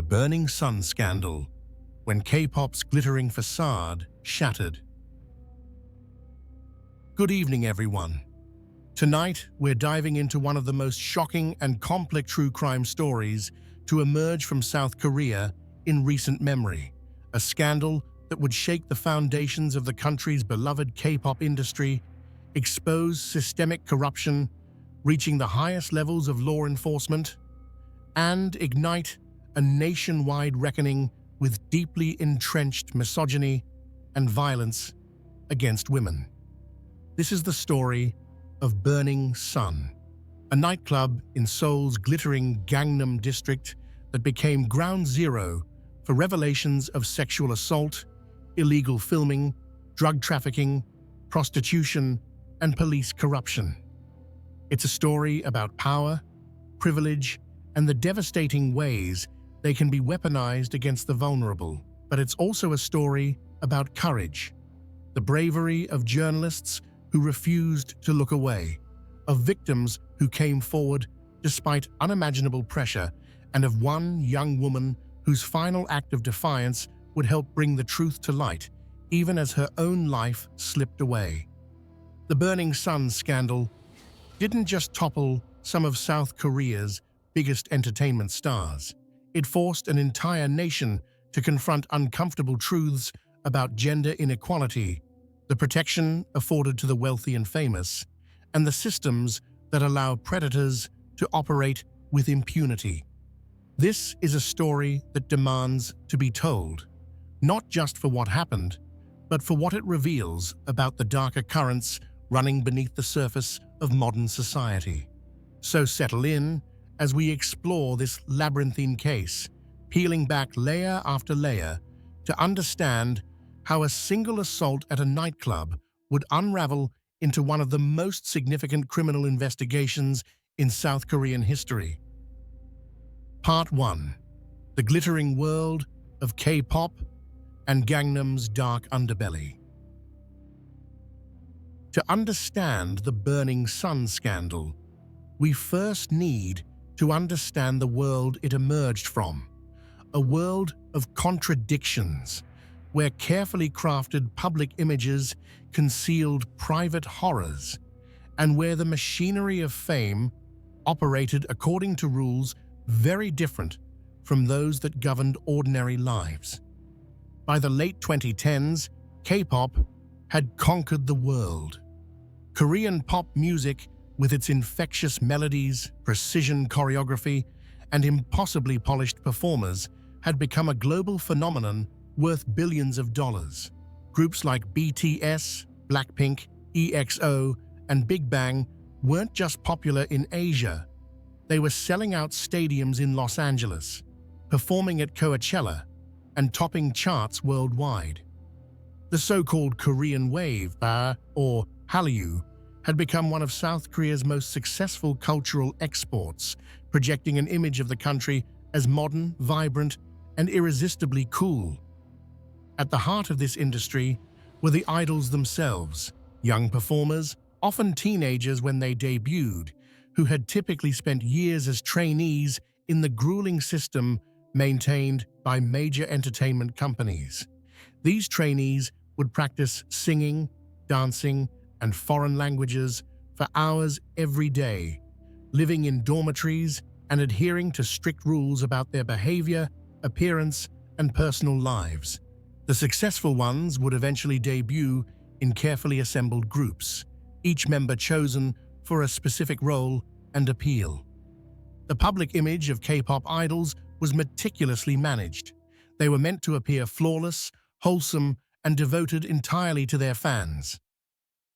burning sun scandal, when K-pop's glittering facade shattered. Good evening, everyone. Tonight, we're diving into one of the most shocking and complex true crime stories to emerge from South Korea in recent memory, a scandal that would shake the foundations of the country's beloved K-pop industry, expose systemic corruption, reaching the highest levels of law enforcement, and ignite a nationwide reckoning with deeply entrenched misogyny and violence against women. This is the story of Burning Sun, a nightclub in Seoul's glittering Gangnam district that became ground zero for revelations of sexual assault, illegal filming, drug trafficking, prostitution, and police corruption. It's a story about power, privilege, and the devastating ways they can be weaponized against the vulnerable. But it's also a story about courage, the bravery of journalists who refused to look away, of victims who came forward despite unimaginable pressure, and of one young woman whose final act of defiance would help bring the truth to light, even as her own life slipped away. The Burning Sun scandal didn't just topple some of South Korea's biggest entertainment stars. It forced an entire nation to confront uncomfortable truths about gender inequality, the protection afforded to the wealthy and famous, and the systems that allow predators to operate with impunity. This is a story that demands to be told, not just for what happened, but for what it reveals about the darker currents running beneath the surface of modern society. So settle in as we explore this labyrinthine case, peeling back layer after layer to understand how a single assault at a nightclub would unravel into one of the most significant criminal investigations in South Korean history. Part 1. The glittering world of K-pop and Gangnam's dark underbelly. To understand the Burning Sun scandal, we first need to understand the world it emerged from, a world of contradictions, where carefully crafted public images concealed private horrors, and where the machinery of fame operated according to rules very different from those that governed ordinary lives. By the late 2010s, K-pop had conquered the world. Korean pop music, with its infectious melodies, precision choreography, and impossibly polished performers, had become a global phenomenon worth billions of dollars. Groups like BTS, Blackpink, EXO, and BigBang weren't just popular in Asia. They were selling out stadiums in Los Angeles, performing at Coachella, and topping charts worldwide. The so-called Korean wave, or Hallyu, had become one of South Korea's most successful cultural exports, projecting an image of the country as modern, vibrant, and irresistibly cool. At the heart of this industry were the idols themselves, young performers, often teenagers when they debuted, who had typically spent years as trainees in the grueling system maintained by major entertainment companies. These trainees would practice singing, dancing, and foreign languages for hours every day, living in dormitories and adhering to strict rules about their behavior, appearance, and personal lives. The successful ones would eventually debut in carefully assembled groups, each member chosen for a specific role and appeal. The public image of K-pop idols was meticulously managed. They were meant to appear flawless, wholesome, and devoted entirely to their fans.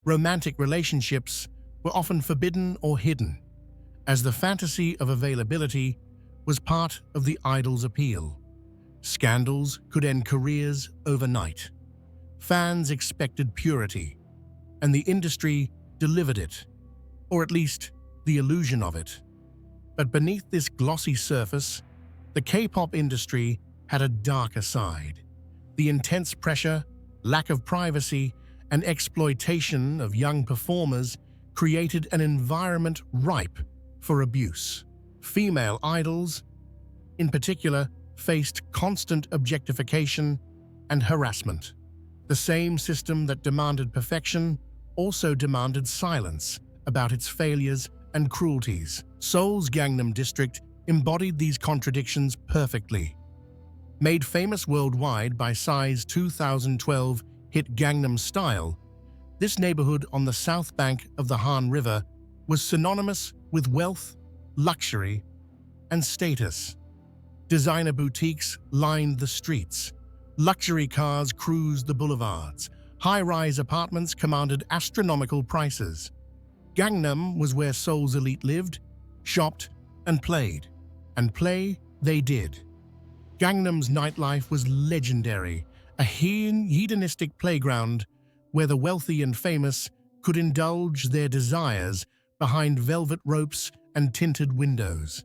Romantic relationships were often forbidden or hidden, as the fantasy of availability was part of the idol's appeal. Scandals could end careers overnight. Fans expected purity, and the industry delivered it, or at least the illusion of it. But beneath this glossy surface, the K-pop industry had a darker side. The intense pressure, lack of privacy, and exploitation of young performers created an environment ripe for abuse. Female idols, in particular, faced constant objectification and harassment. The same system that demanded perfection also demanded silence about its failures and cruelties. Seoul's Gangnam district embodied these contradictions perfectly. Made famous worldwide by Psy's 2012 hit Gangnam Style, this neighborhood on the south bank of the Han River was synonymous with wealth, luxury, and status. Designer boutiques lined the streets. Luxury cars cruised the boulevards. High-rise apartments commanded astronomical prices. Gangnam was where Seoul's elite lived, shopped, and played. And play they did. Gangnam's nightlife was legendary, a hedonistic playground where the wealthy and famous could indulge their desires behind velvet ropes and tinted windows.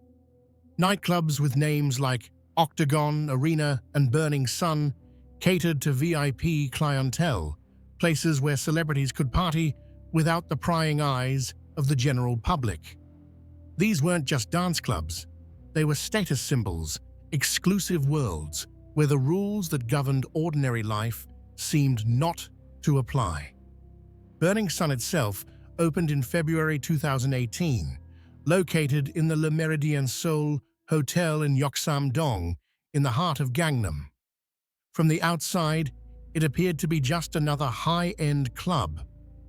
Nightclubs with names like Octagon, Arena, and Burning Sun catered to VIP clientele, places where celebrities could party without the prying eyes of the general public. These weren't just dance clubs, they were status symbols, exclusive worlds where the rules that governed ordinary life seemed not to apply. Burning Sun itself opened in February 2018, located in the Le Méridien Seoul Hotel in Yeoksamdong in the heart of Gangnam. From the outside, it appeared to be just another high-end club,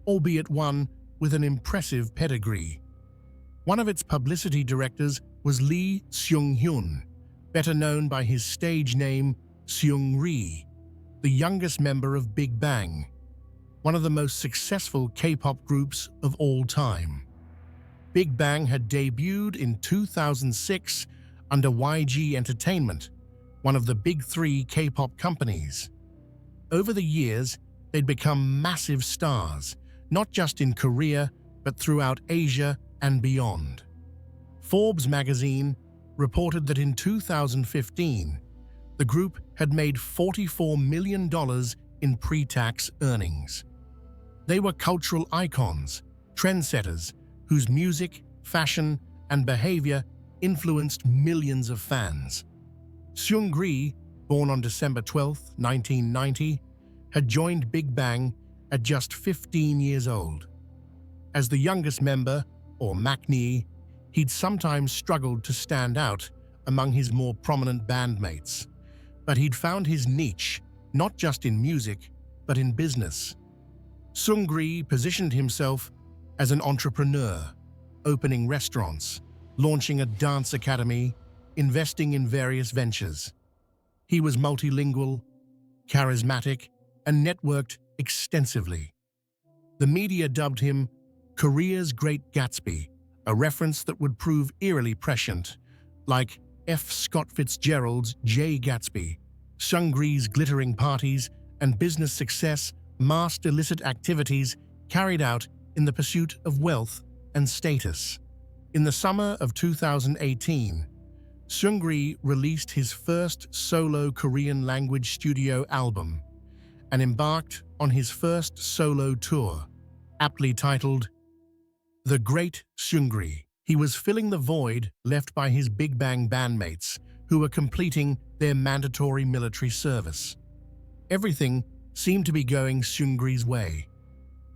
albeit one with an impressive pedigree. One of its publicity directors was Lee Seung-hoon, better known by his stage name Seungri, the youngest member of BigBang, one of the most successful K-pop groups of all time. BigBang had debuted in 2006 under YG Entertainment, one of the big three K-pop companies. Over the years, they'd become massive stars, not just in Korea, but throughout Asia and beyond. Forbes magazine reported that in 2015, the group had made $44 million in pre-tax earnings. They were cultural icons, trendsetters, whose music, fashion, and behavior influenced millions of fans. Seungri, born on December 12, 1990, had joined BigBang at just 15 years old. As the youngest member, or maknae, he'd sometimes struggled to stand out among his more prominent bandmates. But he'd found his niche, not just in music, but in business. Seungri positioned himself as an entrepreneur, opening restaurants, launching a dance academy, investing in various ventures. He was multilingual, charismatic, and networked extensively. The media dubbed him Korea's Great Gatsby, a reference that would prove eerily prescient, like F. Scott Fitzgerald's J. Gatsby. Seungri's glittering parties and business success masked illicit activities carried out in the pursuit of wealth and status. In the summer of 2018, Seungri released his first solo Korean-language studio album and embarked on his first solo tour, aptly titled The Great Seungri. He was filling the void left by his BigBang bandmates, who were completing their mandatory military service. Everything seemed to be going Seungri's way.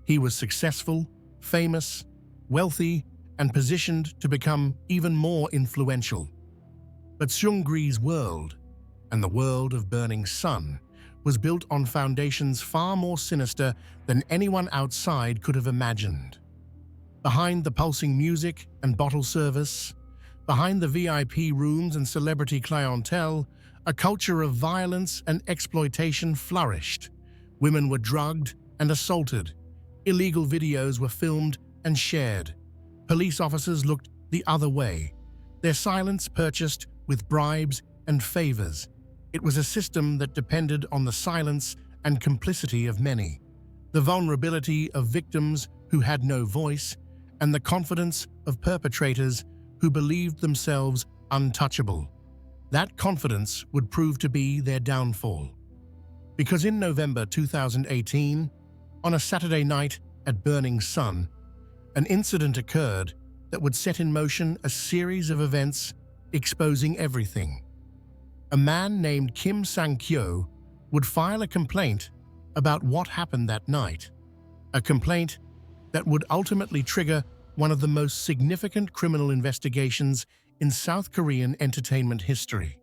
He was successful, famous, wealthy, and positioned to become even more influential. But Seungri's world, and the world of Burning Sun, was built on foundations far more sinister than anyone outside could have imagined. Behind the pulsing music and bottle service, behind the VIP rooms and celebrity clientele, a culture of violence and exploitation flourished. Women were drugged and assaulted. Illegal videos were filmed and shared. Police officers looked the other way, their silence purchased with bribes and favors. It was a system that depended on the silence and complicity of many, the vulnerability of victims who had no voice, and the confidence of perpetrators who believed themselves untouchable. That confidence would prove to be their downfall. Because in November 2018, on a Saturday night at Burning Sun, an incident occurred that would set in motion a series of events exposing everything. a man named Kim Sang-kyo would file a complaint about what happened that night, a complaint that would ultimately trigger one of the most significant criminal investigations in South Korean entertainment history.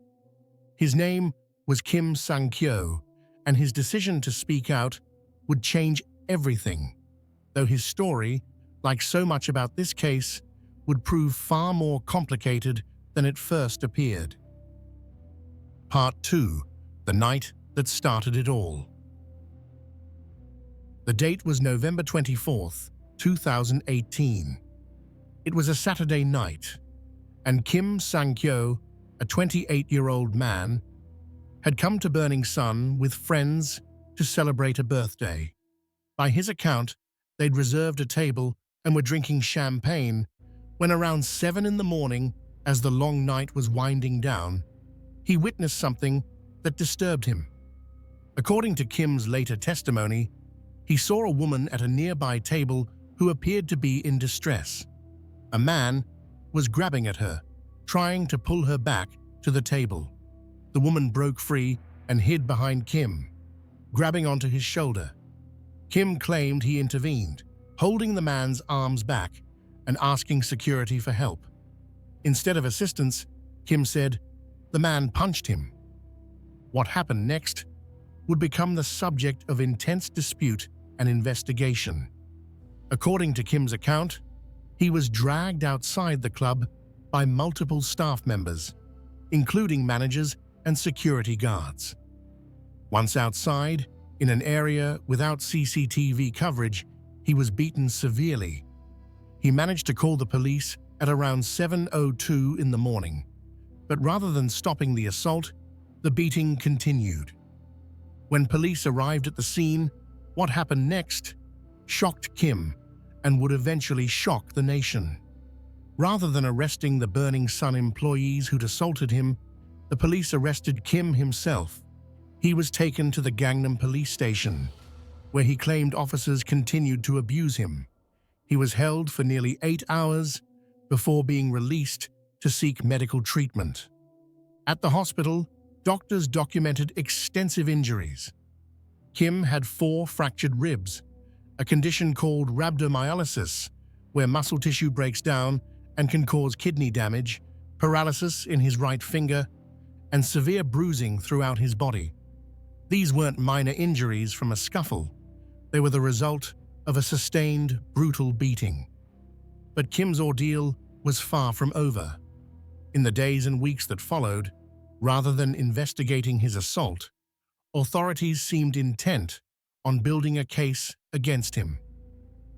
His name was Kim Sang-kyo, and his decision to speak out would change everything, though his story, like so much about this case, would prove far more complicated than it first appeared. Part 2. The night that started it all. The date was November 24th, 2018. It was a Saturday night, and Kim Sang-kyo, a 28-year-old man, had come to Burning Sun with friends to celebrate a birthday. By his account, they'd reserved a table and were drinking champagne when around 7 in the morning, as the long night was winding down, he witnessed something that disturbed him. According to Kim's later testimony, he saw a woman at a nearby table who appeared to be in distress. A man was grabbing at her, trying to pull her back to the table. The woman broke free and hid behind Kim, grabbing onto his shoulder. Kim claimed he intervened, holding the man's arms back and asking security for help. Instead of assistance, Kim said, the man punched him. What happened next would become the subject of intense dispute and investigation. According to Kim's account, he was dragged outside the club by multiple staff members, including managers and security guards. Once outside, in an area without CCTV coverage, he was beaten severely. He managed to call the police at around 7:02 in the morning, but rather than stopping the assault, the beating continued. When police arrived at the scene, what happened next shocked Kim and would eventually shock the nation. Rather than arresting the Burning Sun employees who'd assaulted him, the police arrested Kim himself. He was taken to the Gangnam police station, where he claimed officers continued to abuse him. He was held for nearly 8 hours before being released to seek medical treatment. At the hospital, doctors documented extensive injuries. Kim had 4 fractured ribs, a condition called rhabdomyolysis, where muscle tissue breaks down and can cause kidney damage, paralysis in his right finger, and severe bruising throughout his body. These weren't minor injuries from a scuffle. They were the result of a sustained, brutal beating. But Kim's ordeal was far from over. In the days and weeks that followed, rather than investigating his assault, authorities seemed intent on building a case against him.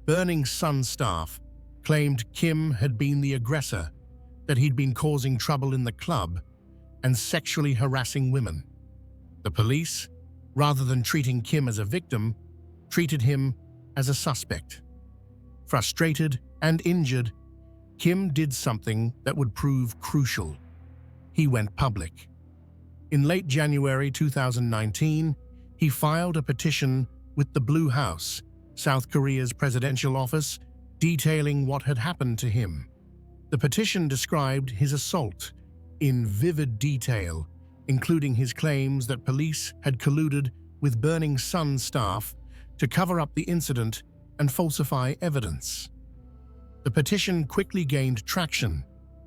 Burning Sun staff claimed Kim had been the aggressor, that he'd been causing trouble in the club and sexually harassing women. The police, rather than treating Kim as a victim, treated him as a suspect. Frustrated and injured, Kim did something that would prove crucial. He went public. In late January 2019, he filed a petition with the Blue House, South Korea's presidential office, detailing what had happened to him. The petition described his assault in vivid detail, including his claims that police had colluded with Burning Sun staff to cover up the incident and falsify evidence. The petition quickly gained traction.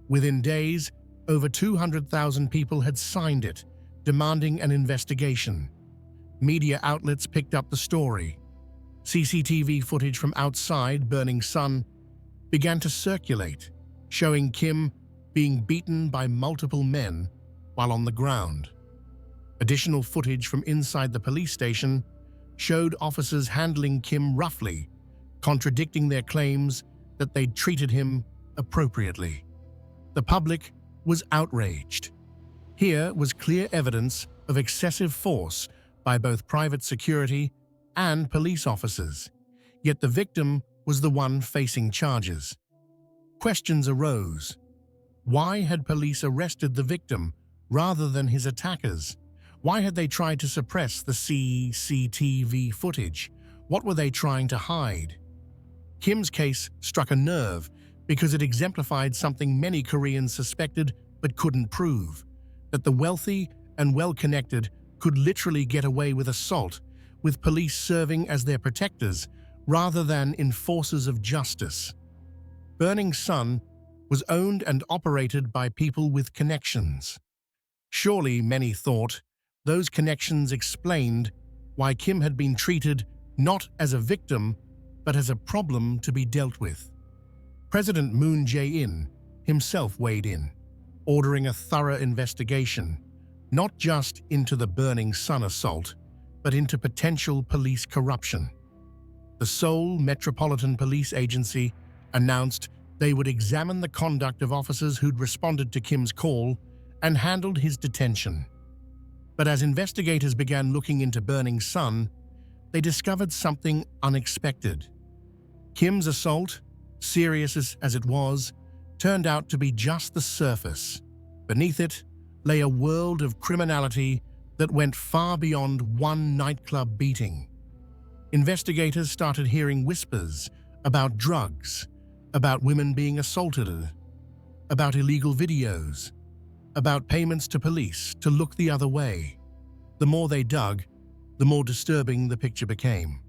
Within days, over 200,000 people had signed it, demanding an investigation. Media outlets picked up the story. CCTV footage from outside Burning Sun began to circulate, showing Kim being beaten by multiple men while on the ground. Additional footage from inside the police station showed officers handling Kim roughly, contradicting their claims that they'd treated him appropriately. The public was outraged. Here was clear evidence of excessive force by both private security and police officers, yet the victim was the one facing charges. Questions arose. Why had police arrested the victim rather than his attackers? Why had they tried to suppress the CCTV footage? What were they trying to hide? Kim's case struck a nerve because it exemplified something many Koreans suspected but couldn't prove: that the wealthy and well-connected could literally get away with assault, with police serving as their protectors rather than enforcers of justice. Burning Sun was owned and operated by people with connections. Surely, many thought, those connections explained why Kim had been treated not as a victim, but as a problem to be dealt with. President Moon Jae-in himself weighed in, ordering a thorough investigation, not just into the Burning Sun assault, but into potential police corruption. The Seoul Metropolitan Police Agency announced they would examine the conduct of officers who'd responded to Kim's call and handled his detention. But as investigators began looking into Burning Sun, they discovered something unexpected. Kim's assault, serious as it was, turned out to be just the surface. Beneath it lay a world of criminality that went far beyond one nightclub beating. Investigators started hearing whispers about drugs, about women being assaulted, about illegal videos, about payments to police to look the other way. The more they dug, the more disturbing the picture became.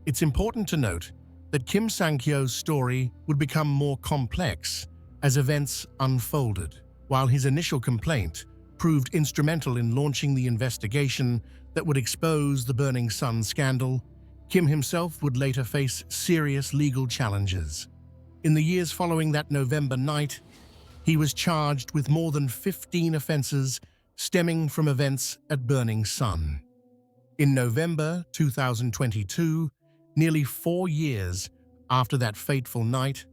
It's important to note that Kim Sang-kyo's story would become more complex as events unfolded. While his initial complaint proved instrumental in launching the investigation that would expose the Burning Sun scandal, Kim himself would later face serious legal challenges. In the years following that November night, he was charged with more than 15 offenses stemming from events at Burning Sun. In November 2022, nearly 4 years after that fateful night,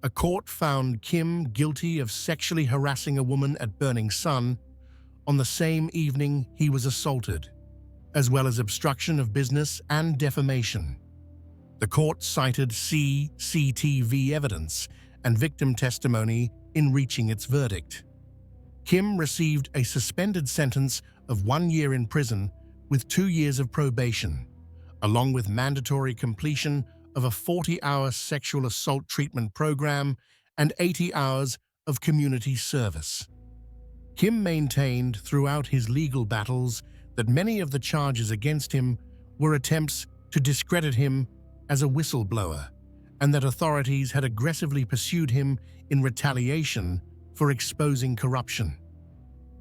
a court found Kim guilty of sexually harassing a woman at Burning Sun on the same evening he was assaulted, as well as obstruction of business and defamation. The court cited CCTV evidence and victim testimony in reaching its verdict. Kim received a suspended sentence of 1 year in prison with 2 years of probation, along with mandatory completion of a 40-hour sexual assault treatment program and 80 hours of community service. Kim maintained throughout his legal battles that many of the charges against him were attempts to discredit him as a whistleblower, and that authorities had aggressively pursued him in retaliation for exposing corruption.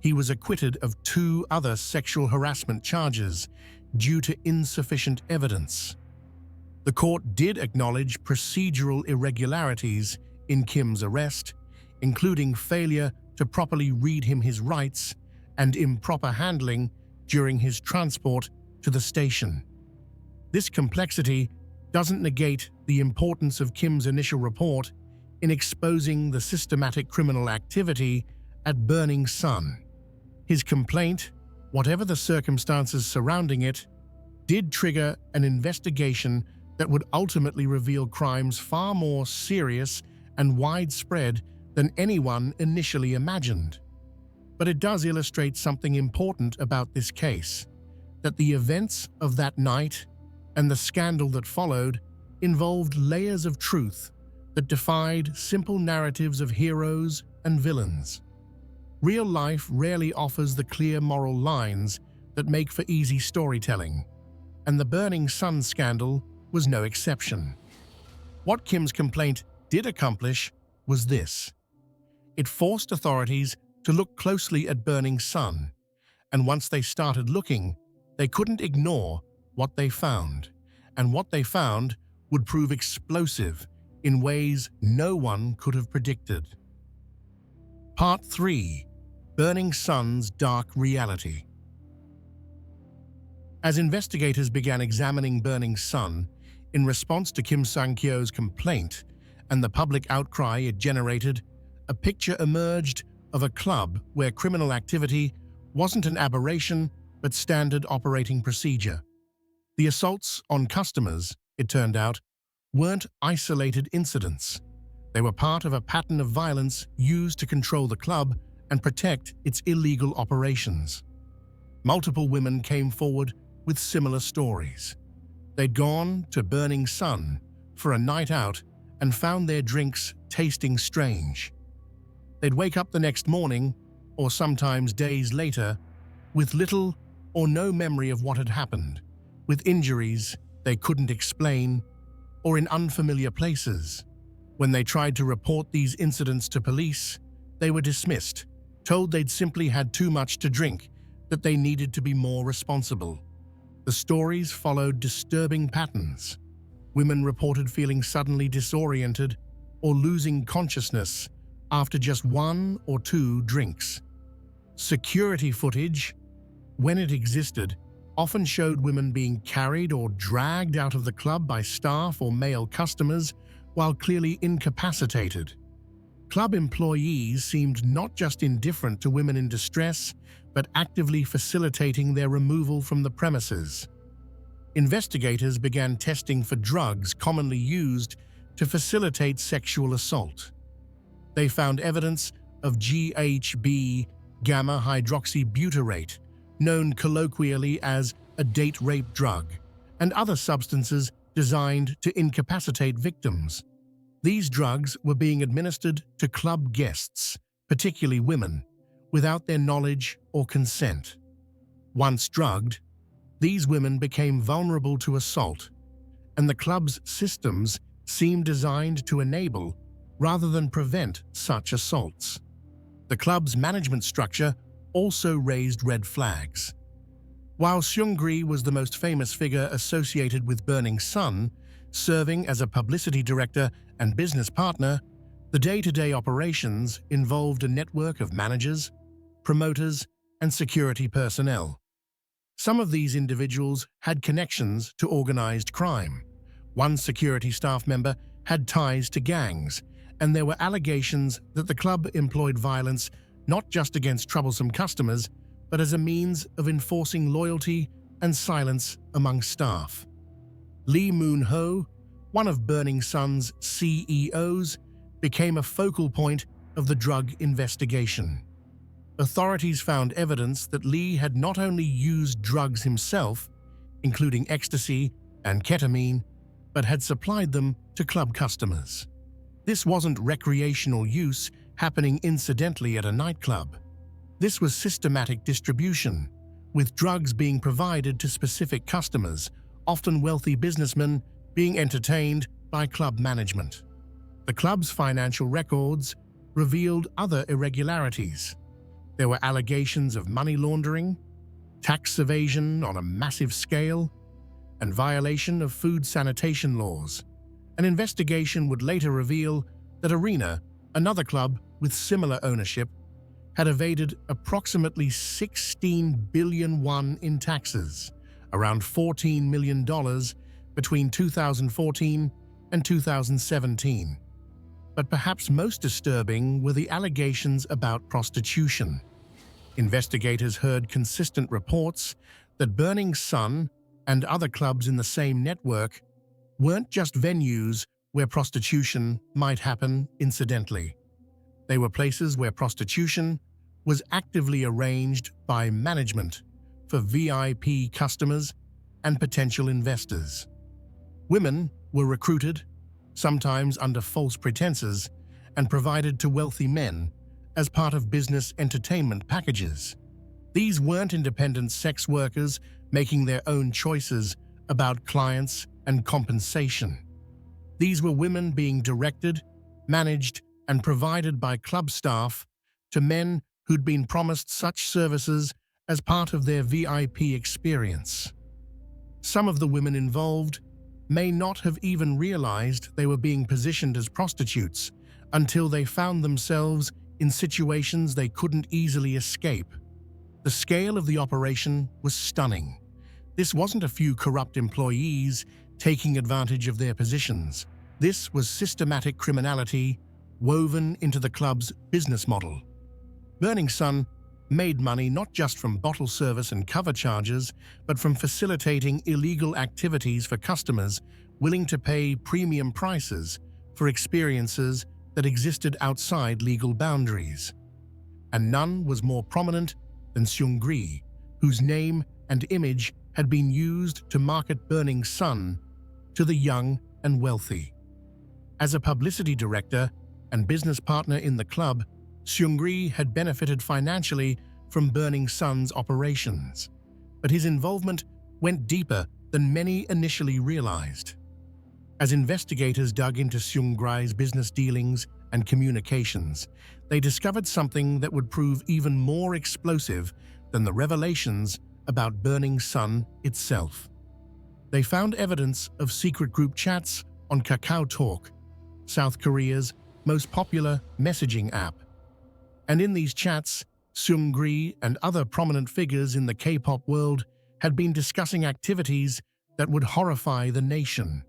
He was acquitted of 2 other sexual harassment charges due to insufficient evidence. The court did acknowledge procedural irregularities in Kim's arrest, including failure to properly read him his rights and improper handling during his transport to the station. This complexity doesn't negate the importance of Kim's initial report in exposing the systematic criminal activity at Burning Sun. His complaint, whatever the circumstances surrounding it, did trigger an investigation that would ultimately reveal crimes far more serious and widespread than anyone initially imagined. But it does illustrate something important about this case, that the events of that night and the scandal that followed involved layers of truth that defied simple narratives of heroes and villains. Real life rarely offers the clear moral lines that make for easy storytelling, and the Burning Sun scandal was no exception. What Kim's complaint did accomplish was this. It forced authorities to look closely at Burning Sun, and once they started looking, they couldn't ignore what they found, and what they found would prove explosive in ways no one could have predicted. Part 3. Burning Sun's Dark Reality. As investigators began examining Burning Sun in response to Kim Sang-kyo's complaint and the public outcry it generated, a picture emerged of a club where criminal activity wasn't an aberration but standard operating procedure. The assaults on customers, it turned out, weren't isolated incidents. They were part of a pattern of violence used to control the club and protect its illegal operations. Multiple women came forward with similar stories. They'd gone to Burning Sun for a night out and found their drinks tasting strange. They'd wake up the next morning, or sometimes days later, with little or no memory of what had happened, with injuries they couldn't explain, or in unfamiliar places. When they tried to report these incidents to police, they were dismissed, told they'd simply had too much to drink, that they needed to be more responsible. The stories followed disturbing patterns. Women reported feeling suddenly disoriented or losing consciousness after just 1 or 2 drinks. Security footage, when it existed, often showed women being carried or dragged out of the club by staff or male customers while clearly incapacitated. Club employees seemed not just indifferent to women in distress, but actively facilitating their removal from the premises. Investigators began testing for drugs commonly used to facilitate sexual assault. They found evidence of GHB gamma hydroxybutyrate, known colloquially as a date rape drug, and other substances designed to incapacitate victims. These drugs were being administered to club guests, particularly women, without their knowledge or consent. Once drugged, these women became vulnerable to assault, and the club's systems seemed designed to enable rather than prevent such assaults. The club's management structure also raised red flags. While Seungri was the most famous figure associated with Burning Sun, serving as a publicity director and business partner, the day-to-day operations involved a network of managers, promoters, and security personnel. Some of these individuals had connections to organized crime. One security staff member had ties to gangs, and there were allegations that the club employed violence not just against troublesome customers, but as a means of enforcing loyalty and silence among staff. Lee Moon-ho, one of Burning Sun's CEOs, became a focal point of the drug investigation. Authorities found evidence that Lee had not only used drugs himself, including ecstasy and ketamine, but had supplied them to club customers. This wasn't recreational use happening incidentally at a nightclub. This was systematic distribution, with drugs being provided to specific customers, often wealthy businessmen being entertained by club management. The club's financial records revealed other irregularities. There were allegations of money laundering, tax evasion on a massive scale, and violation of food sanitation laws. An investigation would later reveal that Arena, another club with similar ownership, had evaded approximately 16 billion won in taxes, around $14 million, between 2014 and 2017. But perhaps most disturbing were the allegations about prostitution. Investigators heard consistent reports that Burning Sun and other clubs in the same network weren't just venues where prostitution might happen incidentally. They were places where prostitution was actively arranged by management for VIP customers and potential investors. Women were recruited, sometimes under false pretenses, and provided to wealthy men as part of business entertainment packages. These weren't independent sex workers making their own choices about clients and compensation. These were women being directed, managed, and provided by club staff to men who'd been promised such services as part of their VIP experience. Some of the women involved may not have even realized they were being positioned as prostitutes until they found themselves in situations they couldn't easily escape. The scale of the operation was stunning. This wasn't a few corrupt employees taking advantage of their positions. This was systematic criminality woven into the club's business model. Burning Sun made money not just from bottle service and cover charges, but from facilitating illegal activities for customers willing to pay premium prices for experiences that existed outside legal boundaries. And none was more prominent than Seungri, whose name and image had been used to market Burning Sun to the young and wealthy. As a publicity director and business partner in the club, Seungri had benefited financially from Burning Sun's operations, but his involvement went deeper than many initially realized. As investigators dug into Seungri's business dealings and communications, they discovered something that would prove even more explosive than the revelations about Burning Sun itself. They found evidence of secret group chats on KakaoTalk, South Korea's most popular messaging app. And in these chats, Seungri and other prominent figures in the K-pop world had been discussing activities that would horrify the nation: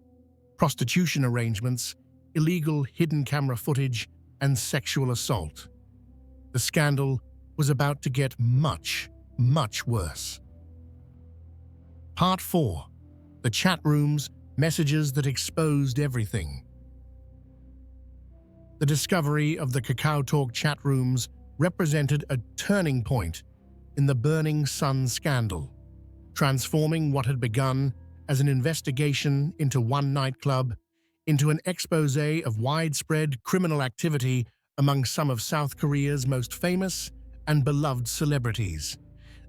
prostitution arrangements, illegal hidden camera footage, and sexual assault. The scandal was about to get much, much worse. Part 4. The chat rooms, messages that exposed everything. The discovery of the KakaoTalk chat rooms represented a turning point in the Burning Sun scandal, transforming what had begun as an investigation into one nightclub into an expose of widespread criminal activity among some of South Korea's most famous and beloved celebrities.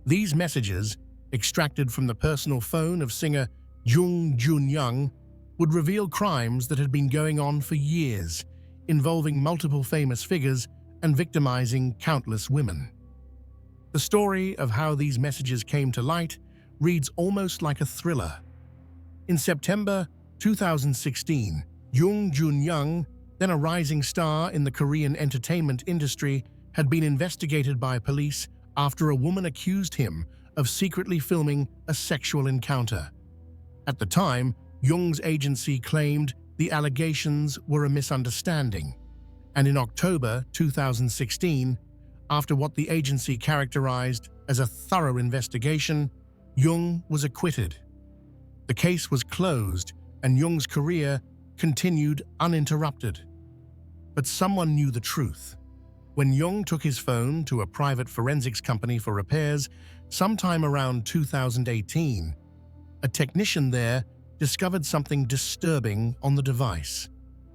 These messages, extracted from the personal phone of singer Jung Joon-young, would reveal crimes that had been going on for years, involving multiple famous figures and victimizing countless women. The story of how these messages came to light reads almost like a thriller. In September 2016, Jung Joon-young, then a rising star in the Korean entertainment industry, had been investigated by police after a woman accused him of secretly filming a sexual encounter. At the time, Jung's agency claimed the allegations were a misunderstanding, and in October 2016, after what the agency characterized as a thorough investigation, Jung was acquitted. The case was closed, and Jung's career continued uninterrupted. But someone knew the truth. When Jung took his phone to a private forensics company for repairs sometime around 2018, a technician there discovered something disturbing on the device: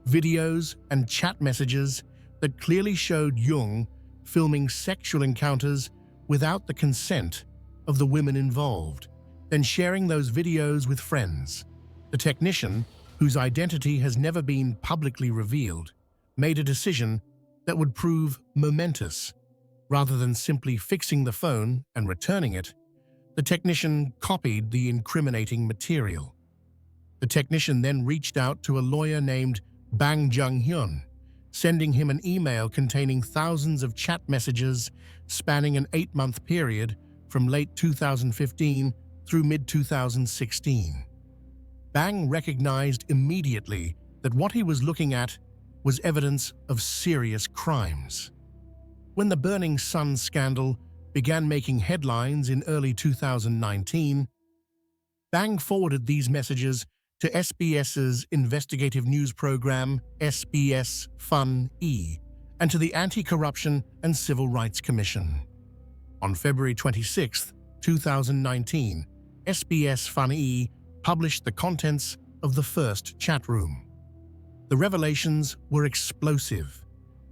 videos and chat messages that clearly showed Jung filming sexual encounters without the consent of the women involved, then sharing those videos with friends. The technician, whose identity has never been publicly revealed, made a decision that would prove momentous. Rather than simply fixing the phone and returning it, the technician copied the incriminating material. The technician then reached out to a lawyer named Bang Jung-hoon, sending him an email containing thousands of chat messages spanning an 8-month period from late 2015 through mid-2016. Bang recognized immediately that what he was looking at was evidence of serious crimes. When the Burning Sun scandal began making headlines in early 2019, Bang forwarded these messages to SBS's investigative news program SBS Fun-E and to the Anti-Corruption and Civil Rights Commission. On February 26, 2019, SBS Fun-E published the contents of the first chat room. The revelations were explosive.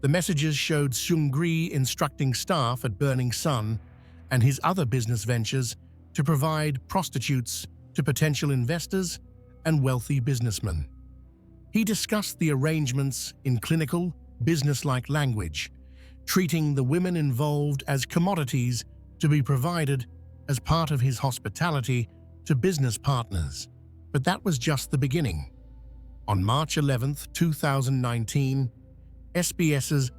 The messages showed Seungri instructing staff at Burning Sun and his other business ventures to provide prostitutes to potential investors and wealthy businessmen. He discussed the arrangements in clinical, business-like language, treating the women involved as commodities to be provided as part of his hospitality to business partners. But that was just the beginning. On March 11, 2019, SBS's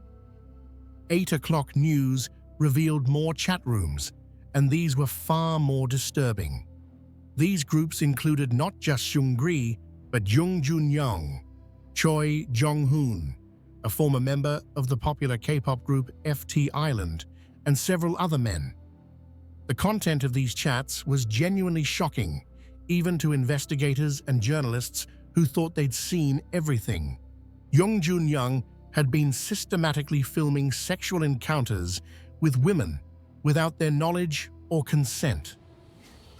8 o'clock news revealed more chat rooms, and these were far more disturbing. These groups included not just Seungri, but Jung Joon-young, Choi Jong-hoon, a former member of the popular K-pop group FT Island, and several other men. The content of these chats was genuinely shocking, even to investigators and journalists who thought they'd seen everything. Jung Joon-young had been systematically filming sexual encounters with women without their knowledge or consent.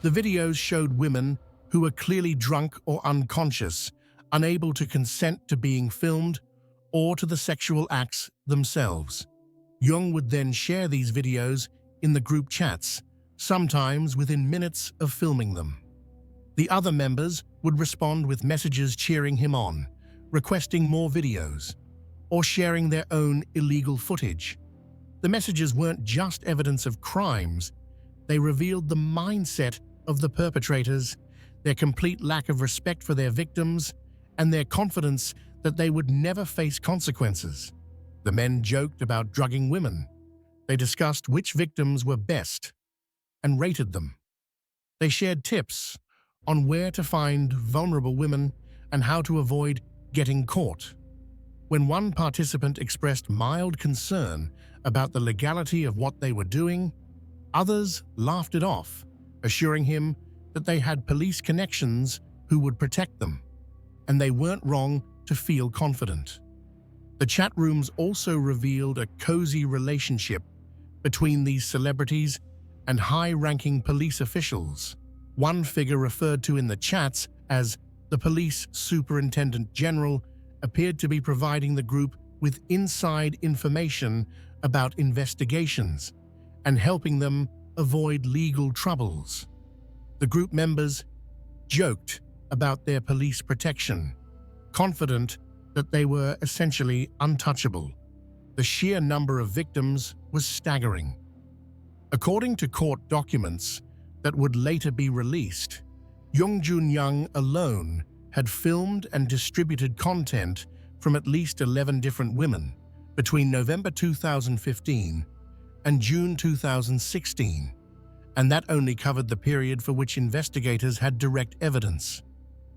The videos showed women who were clearly drunk or unconscious, unable to consent to being filmed or to the sexual acts themselves. Jung would then share these videos in the group chats, sometimes within minutes of filming them. The other members would respond with messages cheering him on, requesting more videos, or sharing their own illegal footage. The messages weren't just evidence of crimes, they revealed the mindset of the perpetrators, their complete lack of respect for their victims, and their confidence that they would never face consequences. The men joked about drugging women. They discussed which victims were best and rated them. They shared tips on where to find vulnerable women and how to avoid getting caught. When one participant expressed mild concern about the legality of what they were doing, others laughed it off, assuring him that they had police connections who would protect them, and they weren't wrong to feel confident. The chat rooms also revealed a cozy relationship between these celebrities and high-ranking police officials. One figure referred to in the chats as the police superintendent general appeared to be providing the group with inside information about investigations and helping them avoid legal troubles. The group members joked about their police protection, confident that they were essentially untouchable. The sheer number of victims was staggering. According to court documents that would later be released, Jung Joon-young alone had filmed and distributed content from at least 11 different women between November 2015 and June 2016, and that only covered the period for which investigators had direct evidence.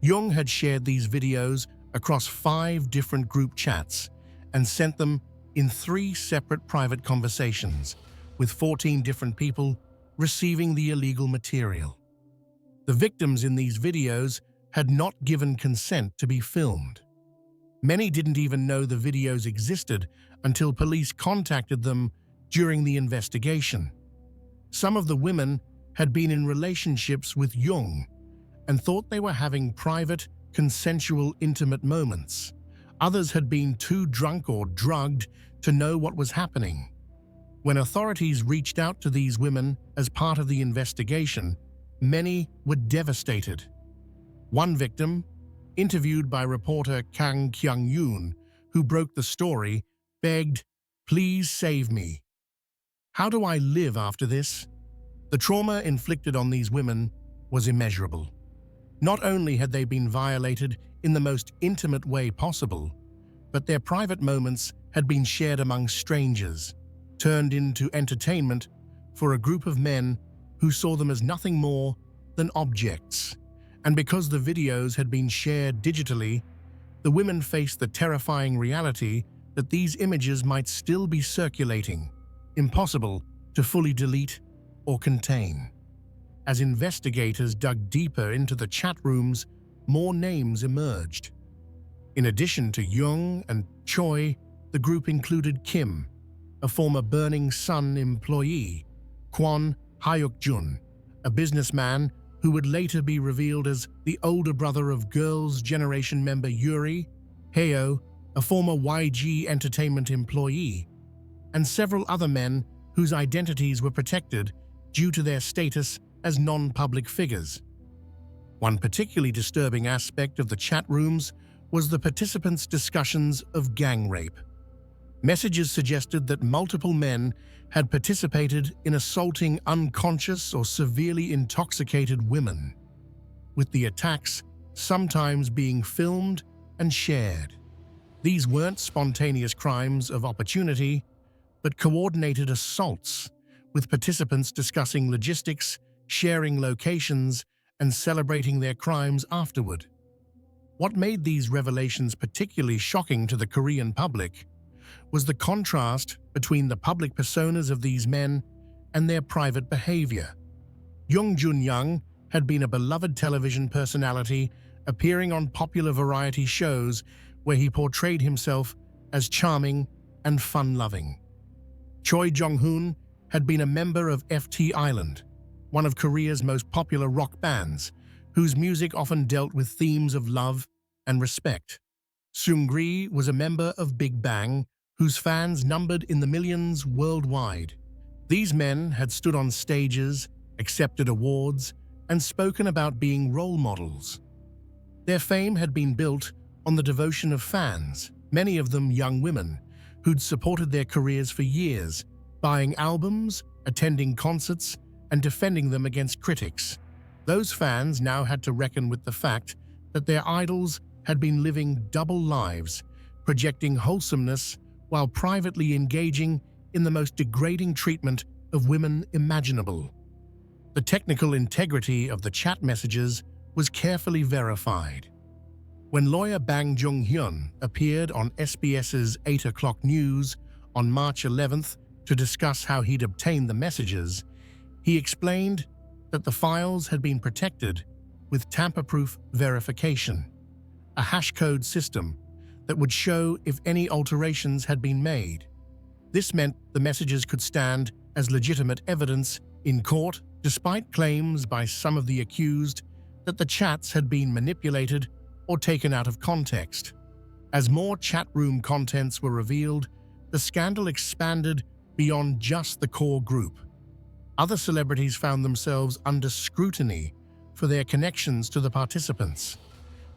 Jung had shared these videos across 5 different group chats and sent them in 3 separate private conversations, with 14 different people receiving the illegal material. The victims in these videos had not given consent to be filmed. Many didn't even know the videos existed until police contacted them during the investigation. Some of the women had been in relationships with Jung and thought they were having private, consensual, intimate moments. Others had been too drunk or drugged to know what was happening. When authorities reached out to these women as part of the investigation, many were devastated. One victim, interviewed by reporter Kang Kyung-yoon, who broke the story, begged, "Please save me. How do I live after this?" The trauma inflicted on these women was immeasurable. Not only had they been violated in the most intimate way possible, but their private moments had been shared among strangers, turned into entertainment for a group of men who saw them as nothing more than objects. And because the videos had been shared digitally, the women faced the terrifying reality that these images might still be circulating, impossible to fully delete or contain. As investigators dug deeper into the chat rooms, more names emerged. In addition to Jung and Choi, the group included Kim, a former Burning Sun employee, Kwon Hyuk-jun, a businessman who would later be revealed as the older brother of Girls' Generation member Yuri, Heo, a former YG Entertainment employee, and several other men whose identities were protected due to their status as non-public figures. One particularly disturbing aspect of the chat rooms was the participants' discussions of gang rape. Messages suggested that multiple men had participated in assaulting unconscious or severely intoxicated women, with the attacks sometimes being filmed and shared. These weren't spontaneous crimes of opportunity, but coordinated assaults, with participants discussing logistics, sharing locations, and celebrating their crimes afterward. What made these revelations particularly shocking to the Korean public was the contrast between the public personas of these men and their private behavior. Jung Joon-young had been a beloved television personality, appearing on popular variety shows where he portrayed himself as charming and fun-loving. Choi Jong-hoon had been a member of FT Island, one of Korea's most popular rock bands, whose music often dealt with themes of love and respect. Seungri was a member of BigBang, whose fans numbered in the millions worldwide. These men had stood on stages, accepted awards, and spoken about being role models. Their fame had been built on the devotion of fans, many of them young women, who'd supported their careers for years, buying albums, attending concerts, and defending them against critics. Those fans now had to reckon with the fact that their idols had been living double lives, projecting wholesomeness while privately engaging in the most degrading treatment of women imaginable. The technical integrity of the chat messages was carefully verified. When lawyer Bang Jung-hoon appeared on SBS's 8 o'clock news on March 11th to discuss how he'd obtained the messages, he explained that the files had been protected with tamper-proof verification, a hashcode system that would show if any alterations had been made. This meant the messages could stand as legitimate evidence in court, despite claims by some of the accused that the chats had been manipulated or taken out of context. As more chat room contents were revealed, the scandal expanded beyond just the core group. Other celebrities found themselves under scrutiny for their connections to the participants.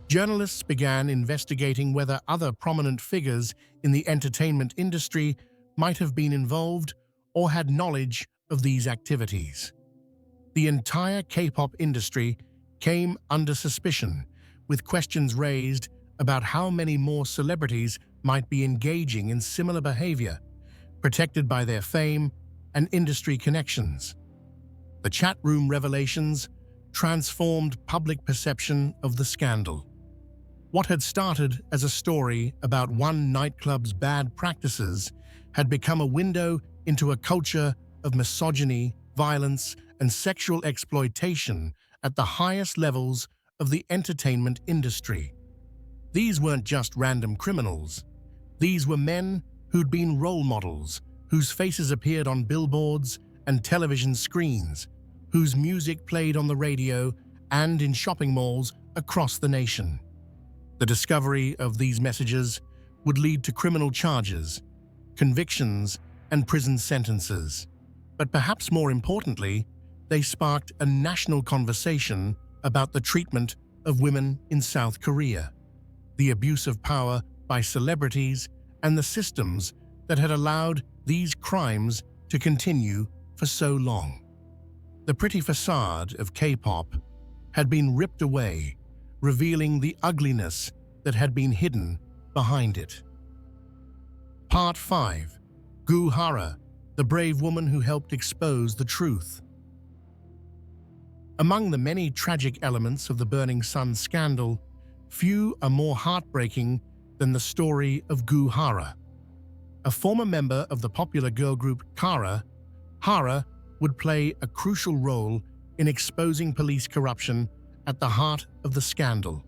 Journalists began investigating whether other prominent figures in the entertainment industry might have been involved or had knowledge of these activities. The entire K-pop industry came under suspicion, with questions raised about how many more celebrities might be engaging in similar behavior, protected by their fame and industry connections. The chat room revelations transformed public perception of the scandal. What had started as a story about one nightclub's bad practices had become a window into a culture of misogyny, violence, and sexual exploitation at the highest levels of the entertainment industry. These weren't just random criminals. These were men who'd been role models, whose faces appeared on billboards and television screens, whose music played on the radio and in shopping malls across the nation. The discovery of these messages would lead to criminal charges, convictions, and prison sentences. But perhaps more importantly, they sparked a national conversation about the treatment of women in South Korea, the abuse of power by celebrities, and the systems that had allowed these crimes to continue for so long. The pretty facade of K-pop had been ripped away, revealing the ugliness that had been hidden behind it. Part 5. Goo Hara, the brave woman who helped expose the truth. Among the many tragic elements of the Burning Sun scandal, few are more heartbreaking than the story of Goo Hara. A former member of the popular girl group Kara, Hara would play a crucial role in exposing police corruption at the heart of the scandal.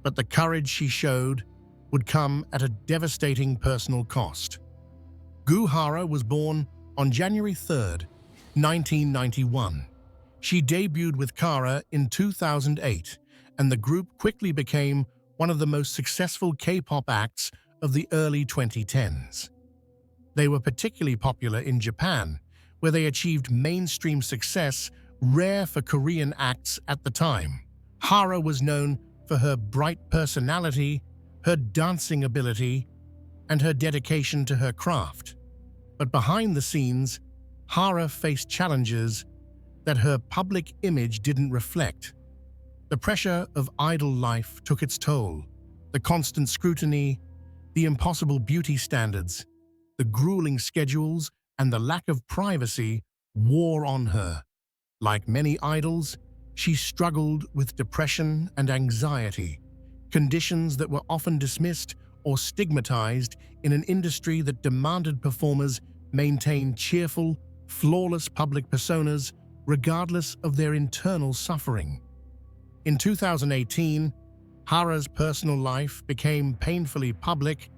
But the courage she showed would come at a devastating personal cost. Goo Hara was born on January 3, 1991. She debuted with Kara in 2008, and the group quickly became one of the most successful K-pop acts of the early 2010s. They were particularly popular in Japan, where they achieved mainstream success rare for Korean acts at the time. Hara was known for her bright personality, her dancing ability, and her dedication to her craft. But behind the scenes, Hara faced challenges that her public image didn't reflect. The pressure of idol life took its toll. The constant scrutiny, the impossible beauty standards, the grueling schedules, and the lack of privacy wore on her. Like many idols, she struggled with depression and anxiety, conditions that were often dismissed or stigmatized in an industry that demanded performers maintain cheerful, flawless public personas regardless of their internal suffering. In 2018, Hara's personal life became painfully public